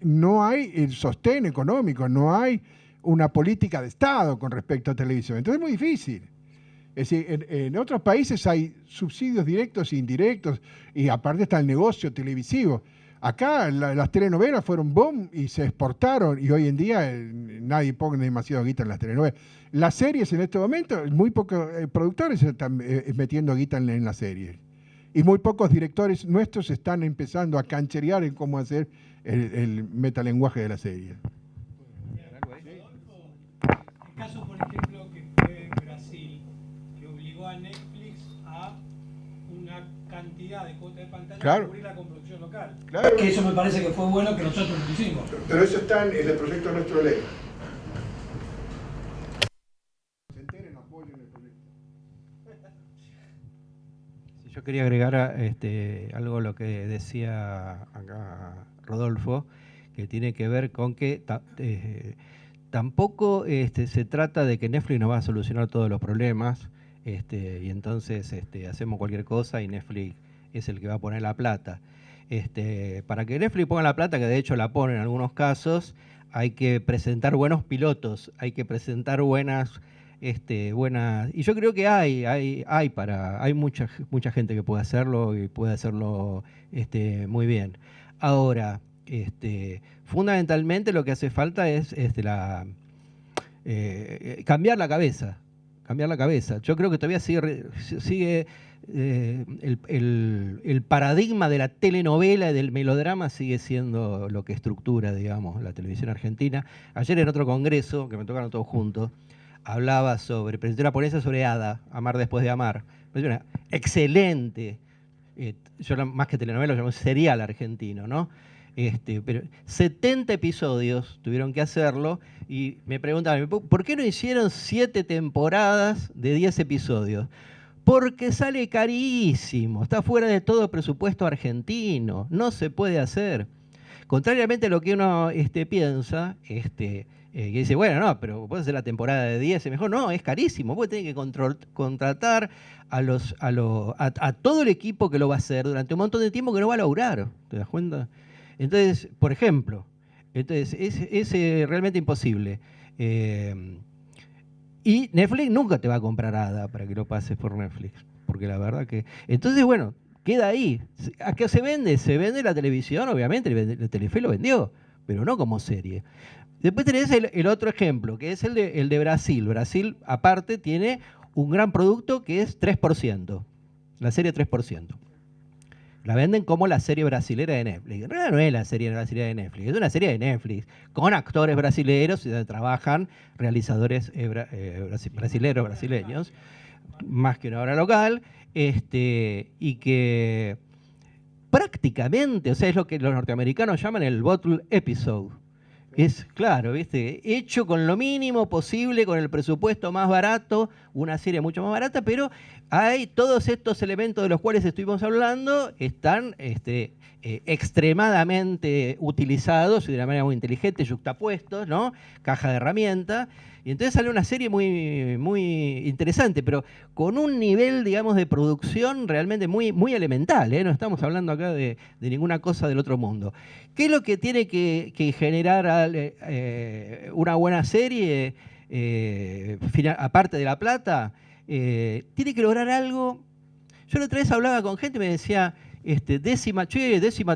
no hay el sostén económico, no hay una política de Estado con respecto a televisión. Entonces es muy difícil. Es decir, en otros países hay subsidios directos e indirectos y aparte está el negocio televisivo. Acá las telenovelas fueron boom y se exportaron y hoy en día nadie pone demasiado guita en las telenovelas. Las series en este momento, muy pocos productores están metiendo guita en las series. Y muy pocos directores nuestros están empezando a cancherear en cómo hacer el metalenguaje de la serie. El caso, por ejemplo, que fue Brasil, que obligó a Netflix a una cantidad de cuota de pantalla para cubrirla con producción local. Claro. Que eso me parece que fue bueno que nosotros lo hicimos. Pero eso está en el proyecto de nuestro ley. Yo quería agregar algo a lo que decía acá Rodolfo, que tiene que ver con que tampoco se trata de que Netflix nos va a solucionar todos los problemas, y entonces hacemos cualquier cosa y Netflix es el que va a poner la plata. Para que Netflix ponga la plata, que de hecho la pone en algunos casos, hay que presentar buenos pilotos, hay que presentar buenas. Y yo creo que hay mucha gente que puede hacerlo y puede hacerlo muy bien. Ahora, fundamentalmente lo que hace falta es cambiar la cabeza. Yo creo que todavía sigue el paradigma de la telenovela y del melodrama sigue siendo lo que estructura, digamos, la televisión argentina. Ayer en otro congreso, que me tocaron todos juntos, hablaba presentó una ponencia sobre Ada, Amar después de amar. Es una excelente, yo más que telenovela lo llamo serial argentino, ¿no? Pero 70 episodios tuvieron que hacerlo y me preguntaban, ¿por qué no hicieron 7 temporadas de 10 episodios? Porque sale carísimo, está fuera de todo presupuesto argentino, no se puede hacer. Contrariamente a lo que uno piensa, que dice, bueno, no, pero puedes hacer la temporada de 10, es mejor. No, es carísimo. Vos tenés que contratar a todo el equipo que lo va a hacer durante un montón de tiempo que no va a lograr. ¿Te das cuenta? Entonces, por ejemplo, es realmente imposible. Y Netflix nunca te va a comprar Ada para que lo pases por Netflix. Porque la verdad que... Entonces, bueno, queda ahí. ¿A qué se vende? Se vende la televisión, obviamente. El Telefe lo vendió, pero no como serie. Después tenés el otro ejemplo, que es el de Brasil. Brasil, aparte, tiene un gran producto que es 3%. La serie 3%. La venden como la serie brasilera de Netflix. En realidad no es la serie brasilera de Netflix, es una serie de Netflix con actores brasileños y donde trabajan realizadores brasileños, más que una obra local, y que prácticamente, o sea, es lo que los norteamericanos llaman el bottle episode. Es claro, ¿viste? Hecho con lo mínimo posible, con el presupuesto más barato, una serie mucho más barata, pero hay todos estos elementos de los cuales estuvimos hablando, están extremadamente utilizados y de una manera muy inteligente, yuxtapuestos, ¿no? Caja de herramientas. Y entonces sale una serie muy, muy interesante, pero con un nivel, digamos, de producción realmente muy, muy elemental, ¿eh? No estamos hablando acá de ninguna cosa del otro mundo. ¿Qué es lo que tiene que generar una buena serie, aparte de la plata? Tiene que lograr algo. Yo la otra vez hablaba con gente y me decía, décima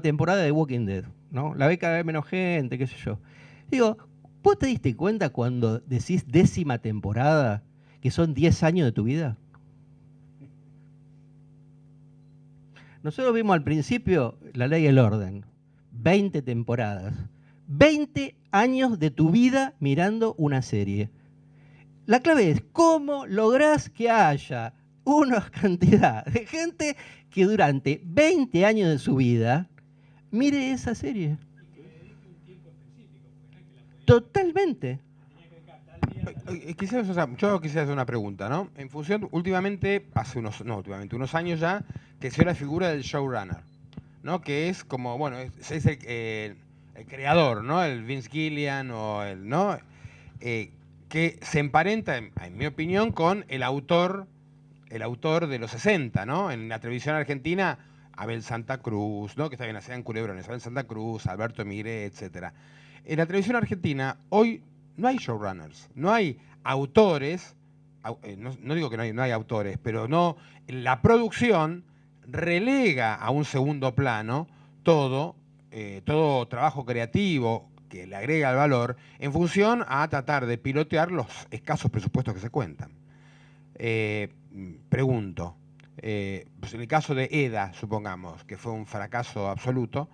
temporada de Walking Dead, ¿no? La ve cada vez menos gente, qué sé yo. Digo, ¿Vos te diste cuenta cuando decís 10ª temporada que son 10 años de tu vida? Nosotros vimos al principio La Ley y el Orden, 20 temporadas, 20 años de tu vida mirando una serie. La clave es cómo lográs que haya una cantidad de gente que durante 20 años de su vida mire esa serie. Totalmente. Quizás, o sea, yo quisiera hacer una pregunta, ¿no? En función, últimamente, unos años ya, creció la figura del showrunner, ¿no? Que es como, bueno, es el creador, ¿no? El Vince Gilligan o el, ¿no? Que se emparenta, en mi opinión, con el autor de los 60, ¿no? En la televisión argentina, Abel Santa Cruz, ¿no? Que está bien, hacían culebrones, Abel Santa Cruz, Alberto Migré, etcétera. En la televisión argentina, hoy no hay showrunners, no hay autores, no digo que no hay autores, pero no, la producción relega a un segundo plano todo trabajo creativo que le agrega el valor en función a tratar de pilotear los escasos presupuestos que se cuentan. Pregunto, pues en el caso de EDA, supongamos, que fue un fracaso absoluto,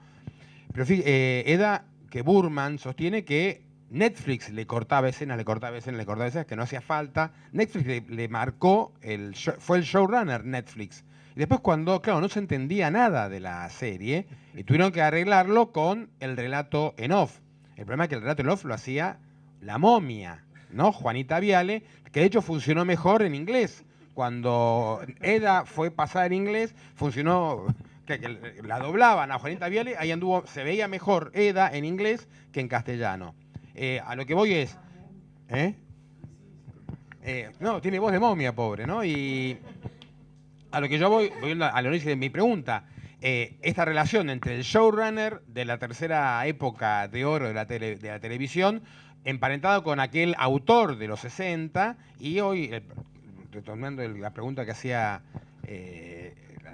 pero EDA, que Burman sostiene que Netflix le cortaba escenas, que no hacía falta. Netflix le marcó, fue el showrunner Netflix. Y después cuando, claro, no se entendía nada de la serie, y tuvieron que arreglarlo con el relato en off. El problema es que el relato en off lo hacía La Momia, ¿no? Juanita Viale, que de hecho funcionó mejor en inglés. Cuando EDA fue pasada en inglés, funcionó... que la doblaban a Juanita Viale, ahí anduvo, se veía mejor EDA en inglés que en castellano. A lo que voy es... no, tiene voz de momia, pobre, ¿no? Y a lo que yo voy al origen de mi pregunta, esta relación entre el showrunner de la tercera época de oro de la televisión, emparentado con aquel autor de los 60, y hoy, retomando la pregunta que hacía...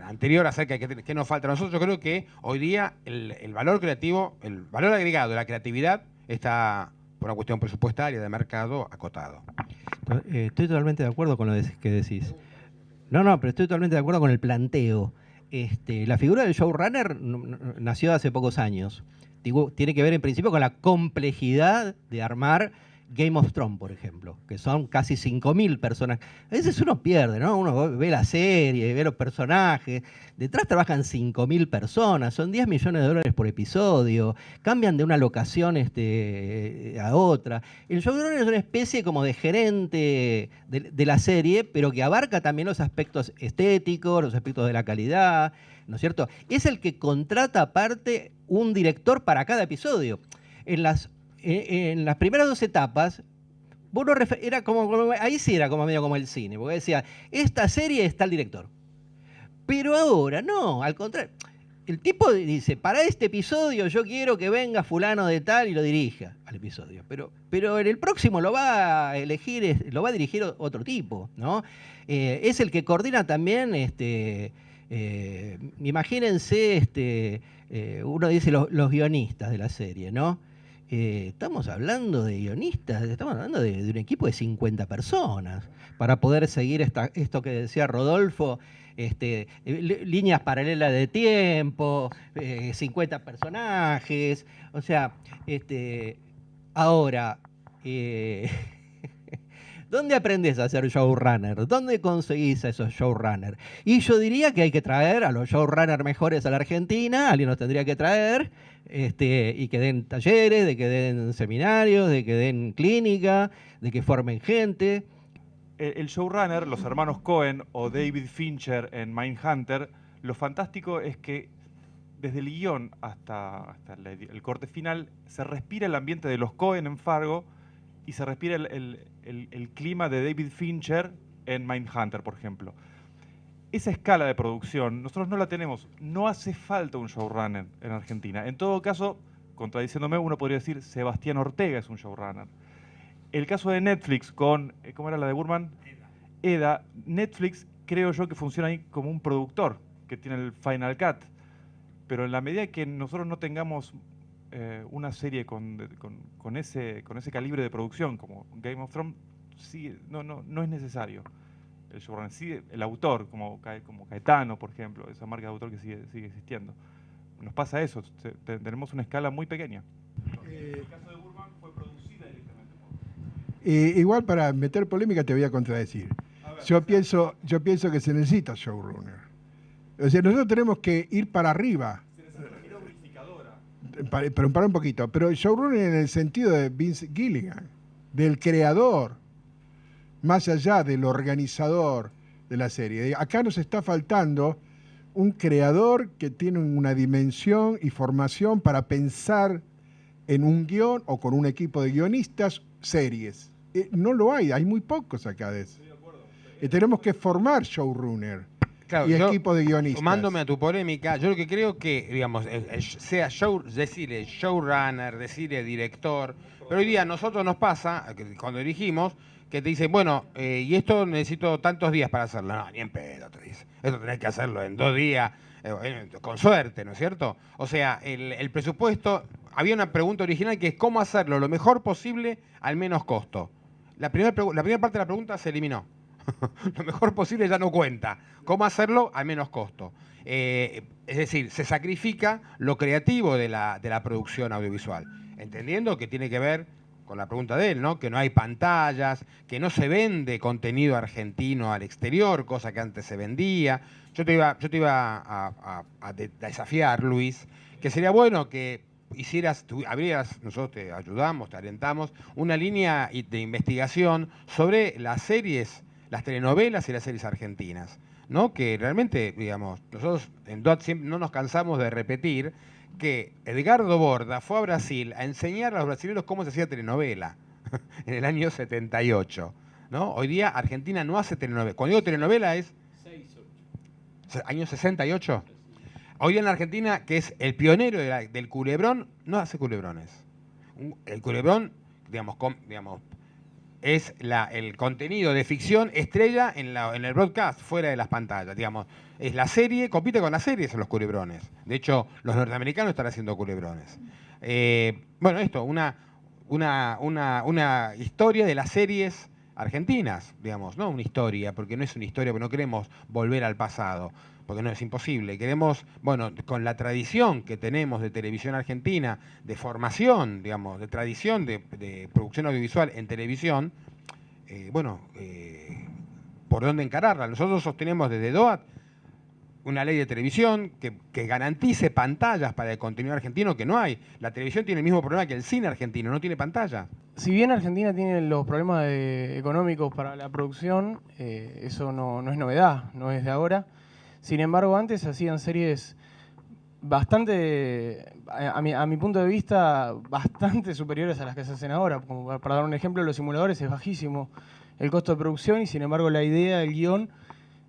anterior acerca de qué nos falta a nosotros, yo creo que hoy día el valor creativo, el valor agregado de la creatividad está, por una cuestión presupuestaria de mercado, acotado. Estoy totalmente de acuerdo con lo que decís. No, pero estoy totalmente de acuerdo con el planteo. La figura del showrunner nació hace pocos años. Tiene que ver en principio con la complejidad de armar Game of Thrones, por ejemplo, que son casi 5.000 personas. A veces uno pierde, ¿no? Uno ve la serie, ve los personajes. Detrás trabajan 5.000 personas, son 10 millones de dólares por episodio, cambian de una locación a otra. El showrunner es una especie como de gerente de la serie, pero que abarca también los aspectos estéticos, los aspectos de la calidad, ¿no es cierto? Es el que contrata aparte un director para cada episodio. En las primeras 2 etapas, ahí sí era como medio como el cine, porque decía, esta serie está el director. Pero ahora no, al contrario. El tipo dice, para este episodio yo quiero que venga fulano de tal y lo dirija al episodio. Pero en el próximo lo va a dirigir otro tipo, ¿no? Es el que coordina también, imagínense, uno dice los guionistas de la serie, ¿no? Estamos hablando de guionistas, estamos hablando de un equipo de 50 personas para poder seguir esto que decía Rodolfo, líneas paralelas de tiempo, 50 personajes, o sea, ahora, ¿dónde aprendes a ser showrunner? ¿Dónde conseguís a esos showrunners? Y yo diría que hay que traer a los showrunners mejores a la Argentina, alguien los tendría que traer, y que den talleres, de que den seminarios, de que den clínica, de que formen gente. El showrunner, los hermanos Coen o David Fincher en Mindhunter, lo fantástico es que desde el guión hasta el corte final se respira el ambiente de los Coen en Fargo y se respira el clima de David Fincher en Mindhunter, por ejemplo. Esa escala de producción nosotros no la tenemos. No hace falta un showrunner en Argentina. En todo caso, contradiciéndome, uno podría decir Sebastián Ortega es un showrunner. El caso de Netflix con, ¿cómo era la de Burman? EDA. Netflix creo yo que funciona ahí como un productor que tiene el Final Cut. Pero en la medida que nosotros no tengamos una serie con ese calibre de producción como Game of Thrones, sí, no es necesario el showrunner. Sí, el autor, como Caetano, por ejemplo, esa marca de autor que sigue existiendo. Nos pasa eso, tenemos una escala muy pequeña. En el caso de Burbank fue producida directamente por... Igual para meter polémica te voy a contradecir. Yo pienso que se necesita showrunner. O sea, nosotros tenemos que ir para arriba. Pero para un poquito. Pero el showrunner en el sentido de Vince Gilligan, del creador, más allá del organizador de la serie. Acá nos está faltando un creador que tiene una dimensión y formación para pensar en un guión o con un equipo de guionistas series. No lo hay muy pocos acá de eso. Tenemos que formar showrunner. Claro, y equipo de guionistas. Sumándome a tu polémica, yo lo que creo que, digamos, sea decirle showrunner, decirle director, pero hoy día a nosotros nos pasa, cuando dirigimos, que te dicen, bueno, y esto necesito tantos días para hacerlo. No, ni en pedo, te dice. Esto tenés que hacerlo en 2 días, con suerte, ¿no es cierto? O sea, el presupuesto, había una pregunta original que es cómo hacerlo lo mejor posible al menos costo. La primera parte de la pregunta se eliminó. Lo mejor posible ya no cuenta. ¿Cómo hacerlo al menos costo? Es decir, se sacrifica lo creativo de la producción audiovisual, entendiendo que tiene que ver con la pregunta de él, ¿no? Que no hay pantallas, que no se vende contenido argentino al exterior, cosa que antes se vendía. Yo te iba a desafiar, Luis, que sería bueno que nosotros te ayudamos, te alentamos, una línea de investigación sobre las series, las telenovelas y las series argentinas, ¿no? Que realmente, digamos, nosotros en DOT siempre no nos cansamos de repetir que Edgardo Borda fue a Brasil a enseñar a los brasileños cómo se hacía telenovela en el año 78, ¿no? Hoy día Argentina no hace telenovela. Cuando digo telenovela es... ¿Año 68? Hoy día en la Argentina, que es el pionero del culebrón, no hace culebrones. El culebrón, digamos, es el contenido de ficción estrella en el broadcast, fuera de las pantallas, digamos. Es la serie, compite con las series en los culebrones. De hecho, los norteamericanos están haciendo culebrones. Bueno, esto, una historia de las series argentinas, digamos, no una historia, porque no es una historia, porque no queremos volver al pasado, porque no es imposible. Queremos, bueno, con la tradición que tenemos de televisión argentina, de formación, digamos, de tradición de producción audiovisual en televisión, por dónde encararla. Nosotros sostenemos desde DOAT una ley de televisión que garantice pantallas para el contenido argentino, que no hay. La televisión tiene el mismo problema que el cine argentino, no tiene pantalla. Si bien Argentina tiene los problemas económicos para la producción, eso no es novedad, no es de ahora. Sin embargo, antes se hacían series bastante, a mi punto de vista, bastante superiores a las que se hacen ahora. Como para dar un ejemplo, Los Simuladores es bajísimo el costo de producción y sin embargo la idea del guión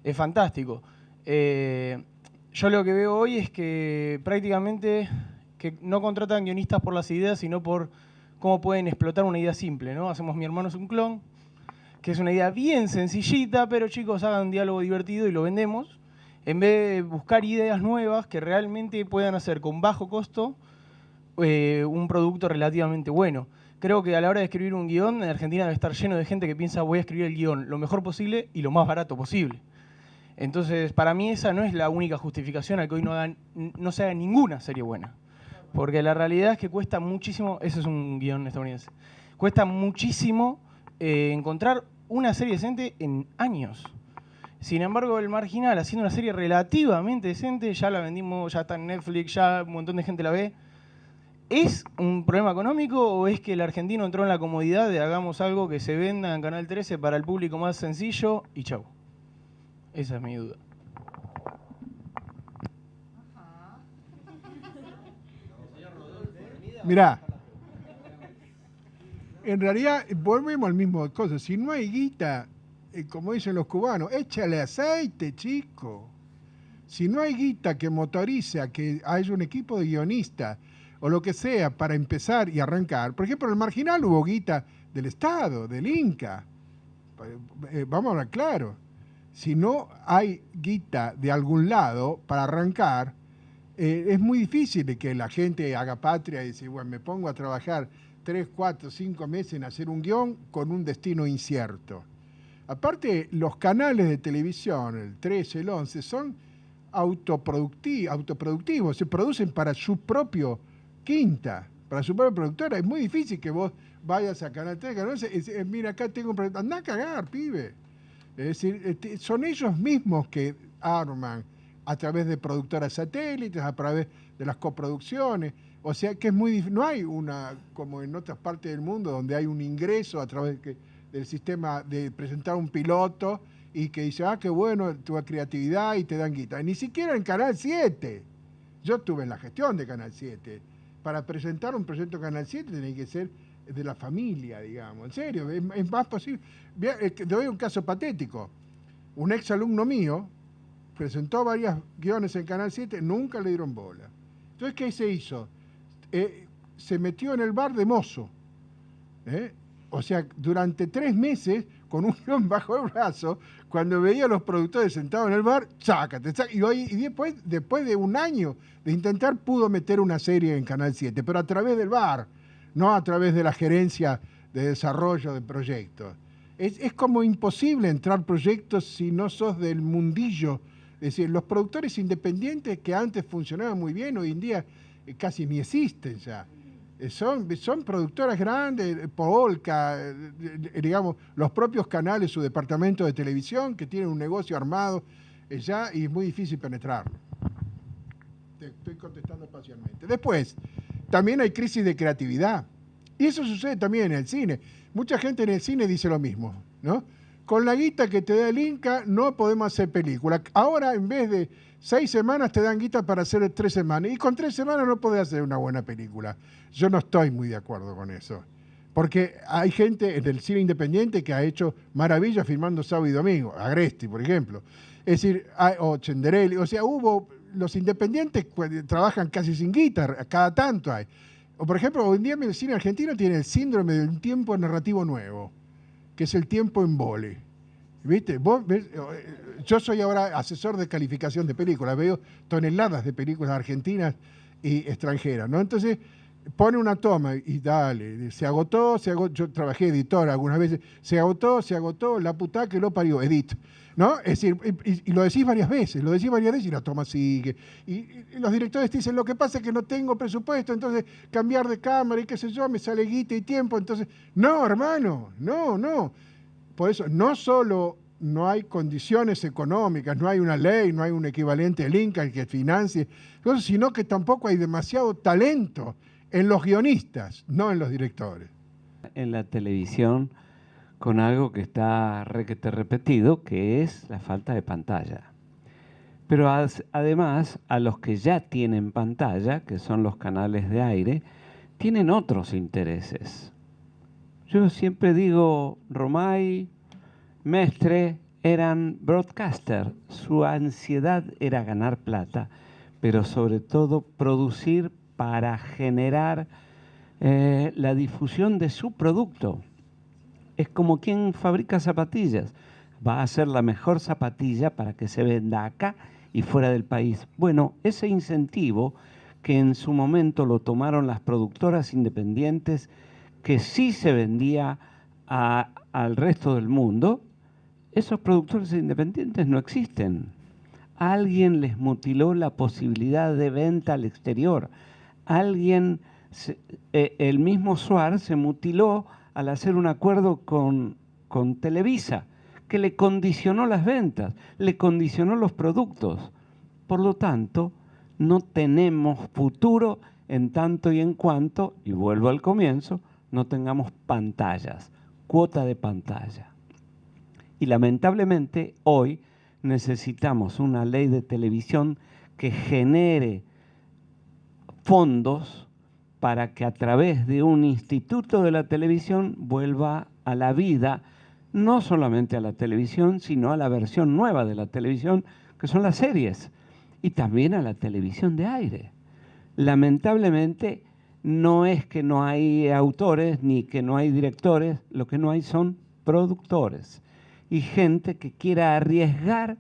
es fantástico. Yo lo que veo hoy es que prácticamente que no contratan guionistas por las ideas, sino por cómo pueden explotar una idea simple, ¿no? Hacemos Mi hermano es un clon, que es una idea bien sencillita, pero chicos, hagan un diálogo divertido y lo vendemos, en vez de buscar ideas nuevas que realmente puedan hacer con bajo costo un producto relativamente bueno. Creo que a la hora de escribir un guión, en Argentina debe estar lleno de gente que piensa voy a escribir el guión lo mejor posible y lo más barato posible. Entonces, para mí esa no es la única justificación a que hoy no se haga ninguna serie buena. Porque la realidad es que cuesta muchísimo, eso es un guión estadounidense, cuesta muchísimo encontrar una serie decente en años. Sin embargo, El Marginal, haciendo una serie relativamente decente, ya la vendimos, ya está en Netflix, ya un montón de gente la ve. ¿Es un problema económico o es que el argentino entró en la comodidad de hagamos algo que se venda en Canal 13 para el público más sencillo y chau? Esa es mi duda. Mirá, en realidad volvemos al mismo cosa. Si no hay guita, como dicen los cubanos, échale aceite, chico. Si no hay guita que motorice a que haya un equipo de guionistas o lo que sea para empezar y arrancar. Por ejemplo, en El Marginal hubo guita del Estado, del Inca. Vamos a hablar claro. Si no hay guita de algún lado para arrancar, Es muy difícil de que la gente haga patria y dice, bueno, me pongo a trabajar 3, 4, 5 meses en hacer un guión con un destino incierto. Aparte, los canales de televisión, el 13, el 11, son autoproductivos, se producen para su propio quinta, para su propia productora. Es muy difícil que vos vayas a Canal 3, Canal 11, y dices, mira, acá tengo un proyecto. Andá a cagar, pibe. Es decir, son ellos mismos que arman a través de productoras satélites, a través de las coproducciones. O sea que es muy difícil. No hay una, como en otras partes del mundo, donde hay un ingreso a través del sistema de presentar un piloto y que dice, qué bueno tu creatividad y te dan guita. Ni siquiera en Canal 7. Yo estuve en la gestión de Canal 7. Para presentar un proyecto Canal 7 tiene que ser de la familia, digamos. En serio, es más posible. Te doy un caso patético. Un ex alumno mío presentó varios guiones en Canal 7, nunca le dieron bola. Entonces, ¿qué se hizo? Se metió en el bar de mozo. O sea, durante 3 meses, con un guión bajo el brazo, cuando veía a los productores sentados en el bar, chácate. Y después de un año de intentar, pudo meter una serie en Canal 7, pero a través del bar, no a través de la gerencia de desarrollo de proyectos. Es como imposible entrar proyectos si no sos del mundillo. Es decir, los productores independientes que antes funcionaban muy bien, hoy en día casi ni existen ya. Son productoras grandes, Polka, digamos, los propios canales, su departamento de televisión, que tienen un negocio armado ya y es muy difícil penetrarlo. Te estoy contestando parcialmente. Después, también hay crisis de creatividad. Y eso sucede también en el cine. Mucha gente en el cine dice lo mismo, ¿no? Con la guita que te da el Inca no podemos hacer película. Ahora, en vez de 6 semanas, te dan guita para hacer 3 semanas. Y con 3 semanas no podés hacer una buena película. Yo no estoy muy de acuerdo con eso. Porque hay gente en el cine independiente que ha hecho maravillas filmando sábado y domingo. Agresti, por ejemplo. Es decir, o Chenderelli. O sea, los independientes trabajan casi sin guita, cada tanto hay. O por ejemplo, hoy en día el cine argentino tiene el síndrome del tiempo narrativo nuevo, que es el tiempo en vole. ¿Viste? Yo soy ahora asesor de calificación de películas, veo toneladas de películas argentinas y extranjeras, ¿no? Entonces, pone una toma y dale, se agotó, yo trabajé editor algunas veces, se agotó, la puta que lo parió, edit, ¿no? Es decir, y lo decís varias veces y la toma sigue. Y los directores te dicen, lo que pasa es que no tengo presupuesto, entonces cambiar de cámara y qué sé yo, me sale guita y tiempo, entonces, no, hermano, no. Por eso, no solo no hay condiciones económicas, no hay una ley, no hay un equivalente del Inca que financie, sino que tampoco hay demasiado talento en los guionistas, no en los directores. En la televisión, con algo que está requete repetido, que es la falta de pantalla. Pero además, a los que ya tienen pantalla, que son los canales de aire, tienen otros intereses. Yo siempre digo, Romay, Mestre, eran broadcaster. Su ansiedad era ganar plata, pero sobre todo producir para generar la difusión de su producto. Es como quien fabrica zapatillas. Va a hacer la mejor zapatilla para que se venda acá y fuera del país. Bueno, ese incentivo que en su momento lo tomaron las productoras independientes, que sí se vendía al resto del mundo, esos productores independientes no existen. Alguien les mutiló la posibilidad de venta al exterior. Alguien, el mismo Suar se mutiló al hacer un acuerdo con Televisa, que le condicionó las ventas, le condicionó los productos. Por lo tanto, no tenemos futuro en tanto y en cuanto, y vuelvo al comienzo, no tengamos pantallas, cuota de pantalla. Y lamentablemente hoy necesitamos una ley de televisión que genere fondos para que a través de un instituto de la televisión vuelva a la vida, no solamente a la televisión, sino a la versión nueva de la televisión, que son las series, y también a la televisión de aire. Lamentablemente, no es que no hay autores ni que no hay directores, lo que no hay son productores y gente que quiera arriesgar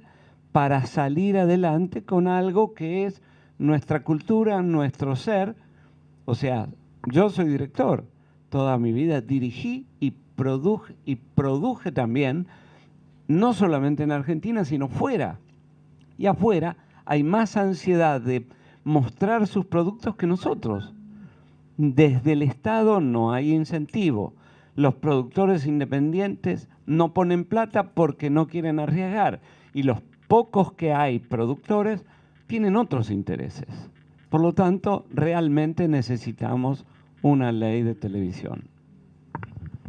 para salir adelante con algo que es nuestra cultura, nuestro ser. O sea, yo soy director, toda mi vida dirigí y produje también, no solamente en Argentina, sino fuera. Y afuera hay más ansiedad de mostrar sus productos que nosotros. Desde el Estado no hay incentivo. Los productores independientes no ponen plata porque no quieren arriesgar. Y los pocos que hay productores tienen otros intereses. Por lo tanto, realmente necesitamos una ley de televisión.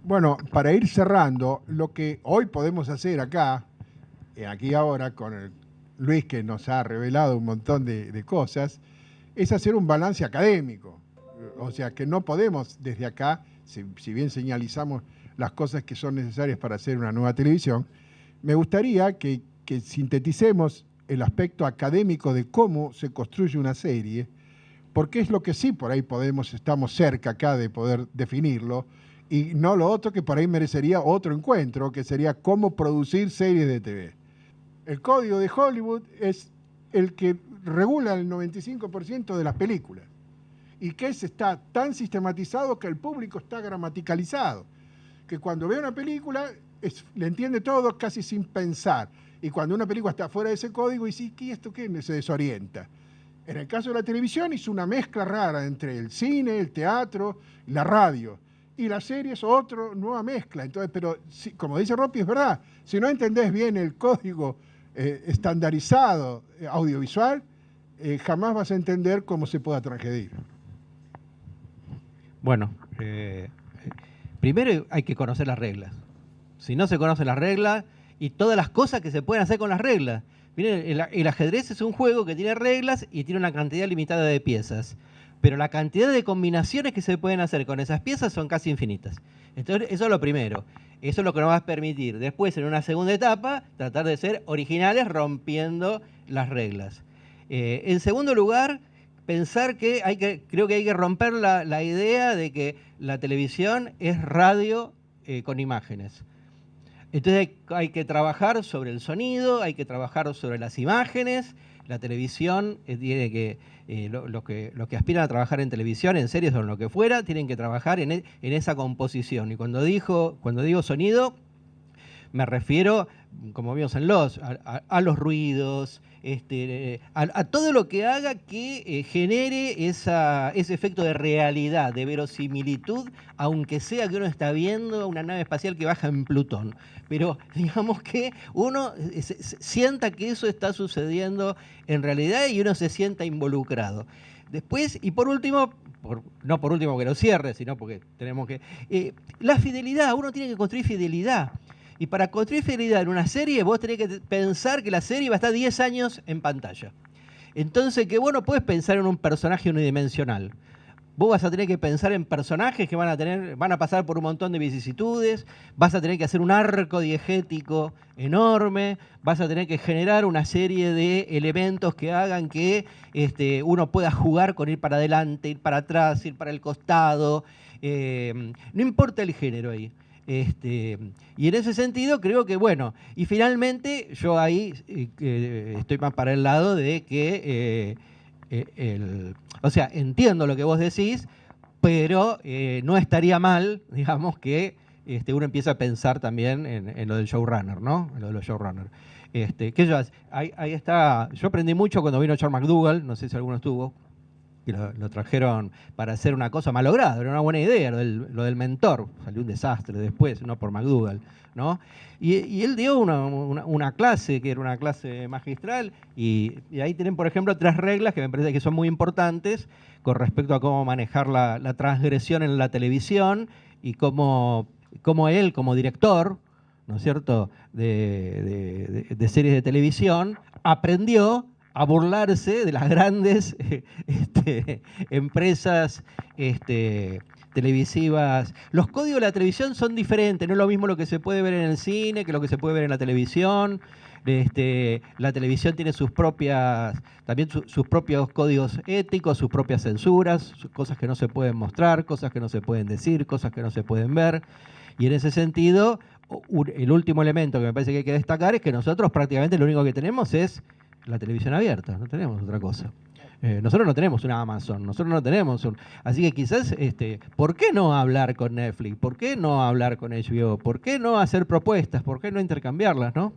Bueno, para ir cerrando, lo que hoy podemos hacer acá, aquí ahora, con Luis que nos ha revelado un montón de cosas, es hacer un balance académico. O sea, que no podemos desde acá, si bien señalizamos las cosas que son necesarias para hacer una nueva televisión, me gustaría que sinteticemos el aspecto académico de cómo se construye una serie, porque es lo que sí por ahí estamos cerca acá de poder definirlo, y no lo otro que por ahí merecería otro encuentro, que sería cómo producir series de TV. El código de Hollywood es el que regula el 95% de las películas, y que está tan sistematizado que el público está gramaticalizado, que cuando ve una película le entiende todo casi sin pensar, y cuando una película está fuera de ese código dice, ¿y esto qué? Se desorienta. En el caso de la televisión hizo una mezcla rara entre el cine, el teatro, la radio, y la serie es otra nueva mezcla. Entonces, pero como dice Ropi, es verdad, si no entendés bien el código estandarizado audiovisual, jamás vas a entender cómo se pueda transgredir. Bueno, primero hay que conocer las reglas. Si no se conocen las reglas y todas las cosas que se pueden hacer con las reglas. Miren, el ajedrez es un juego que tiene reglas y tiene una cantidad limitada de piezas. Pero la cantidad de combinaciones que se pueden hacer con esas piezas son casi infinitas. Entonces, eso es lo primero. Eso es lo que nos va a permitir después, en una segunda etapa, tratar de ser originales rompiendo las reglas. En segundo lugar, pensar que creo que hay que romper la idea de que la televisión es radio con imágenes. Entonces hay que trabajar sobre el sonido, hay que trabajar sobre las imágenes. La televisión tiene que, los que aspiran a trabajar en televisión, en series o en lo que fuera, tienen que trabajar en esa composición. Y cuando digo sonido, me refiero, como vimos en a los ruidos, a todo lo que haga que genere ese efecto de realidad, de verosimilitud, aunque sea que uno está viendo una nave espacial que baja en Plutón. Pero digamos que uno sienta que eso está sucediendo en realidad y uno se sienta involucrado. Después, y por último, no por último que lo cierre, sino porque tenemos que... la fidelidad, uno tiene que construir fidelidad. Y para construir fidelidad en una serie, vos tenés que pensar que la serie va a estar 10 años en pantalla. Entonces, que vos no podés pensar en un personaje unidimensional. Vos vas a tener que pensar en personajes que van a pasar por un montón de vicisitudes, vas a tener que hacer un arco diegético enorme, vas a tener que generar una serie de elementos que hagan que uno pueda jugar con ir para adelante, ir para atrás, ir para el costado. No importa el género ahí. Y en ese sentido creo que, bueno, y finalmente yo ahí estoy más para el lado de que, o sea, entiendo lo que vos decís, pero no estaría mal, digamos, que uno empiece a pensar también en lo del showrunner, ¿no? En lo de los showrunners. Ahí está, yo aprendí mucho cuando vino Charles McDougall, no sé si alguno estuvo, que lo trajeron para hacer una cosa malograda, era una buena idea, lo del mentor, salió un desastre después, no por McDougall, ¿no? Y él dio una clase, que era una clase magistral, y ahí tienen, por ejemplo, 3 reglas que me parece que son muy importantes con respecto a cómo manejar la transgresión en la televisión y cómo él, como director, ¿no es cierto?, de series de televisión, aprendió a burlarse de las grandes empresas televisivas. Los códigos de la televisión son diferentes, no es lo mismo lo que se puede ver en el cine que lo que se puede ver en la televisión. La televisión tiene también sus propios códigos éticos, sus propias censuras, cosas que no se pueden mostrar, cosas que no se pueden decir, cosas que no se pueden ver. Y en ese sentido, el último elemento que me parece que hay que destacar es que nosotros prácticamente lo único que tenemos es la televisión abierta, no tenemos otra cosa. Nosotros no tenemos una Amazon, nosotros no tenemos un... Así que quizás, ¿por qué no hablar con Netflix? ¿Por qué no hablar con HBO? ¿Por qué no hacer propuestas? ¿Por qué no intercambiarlas, no?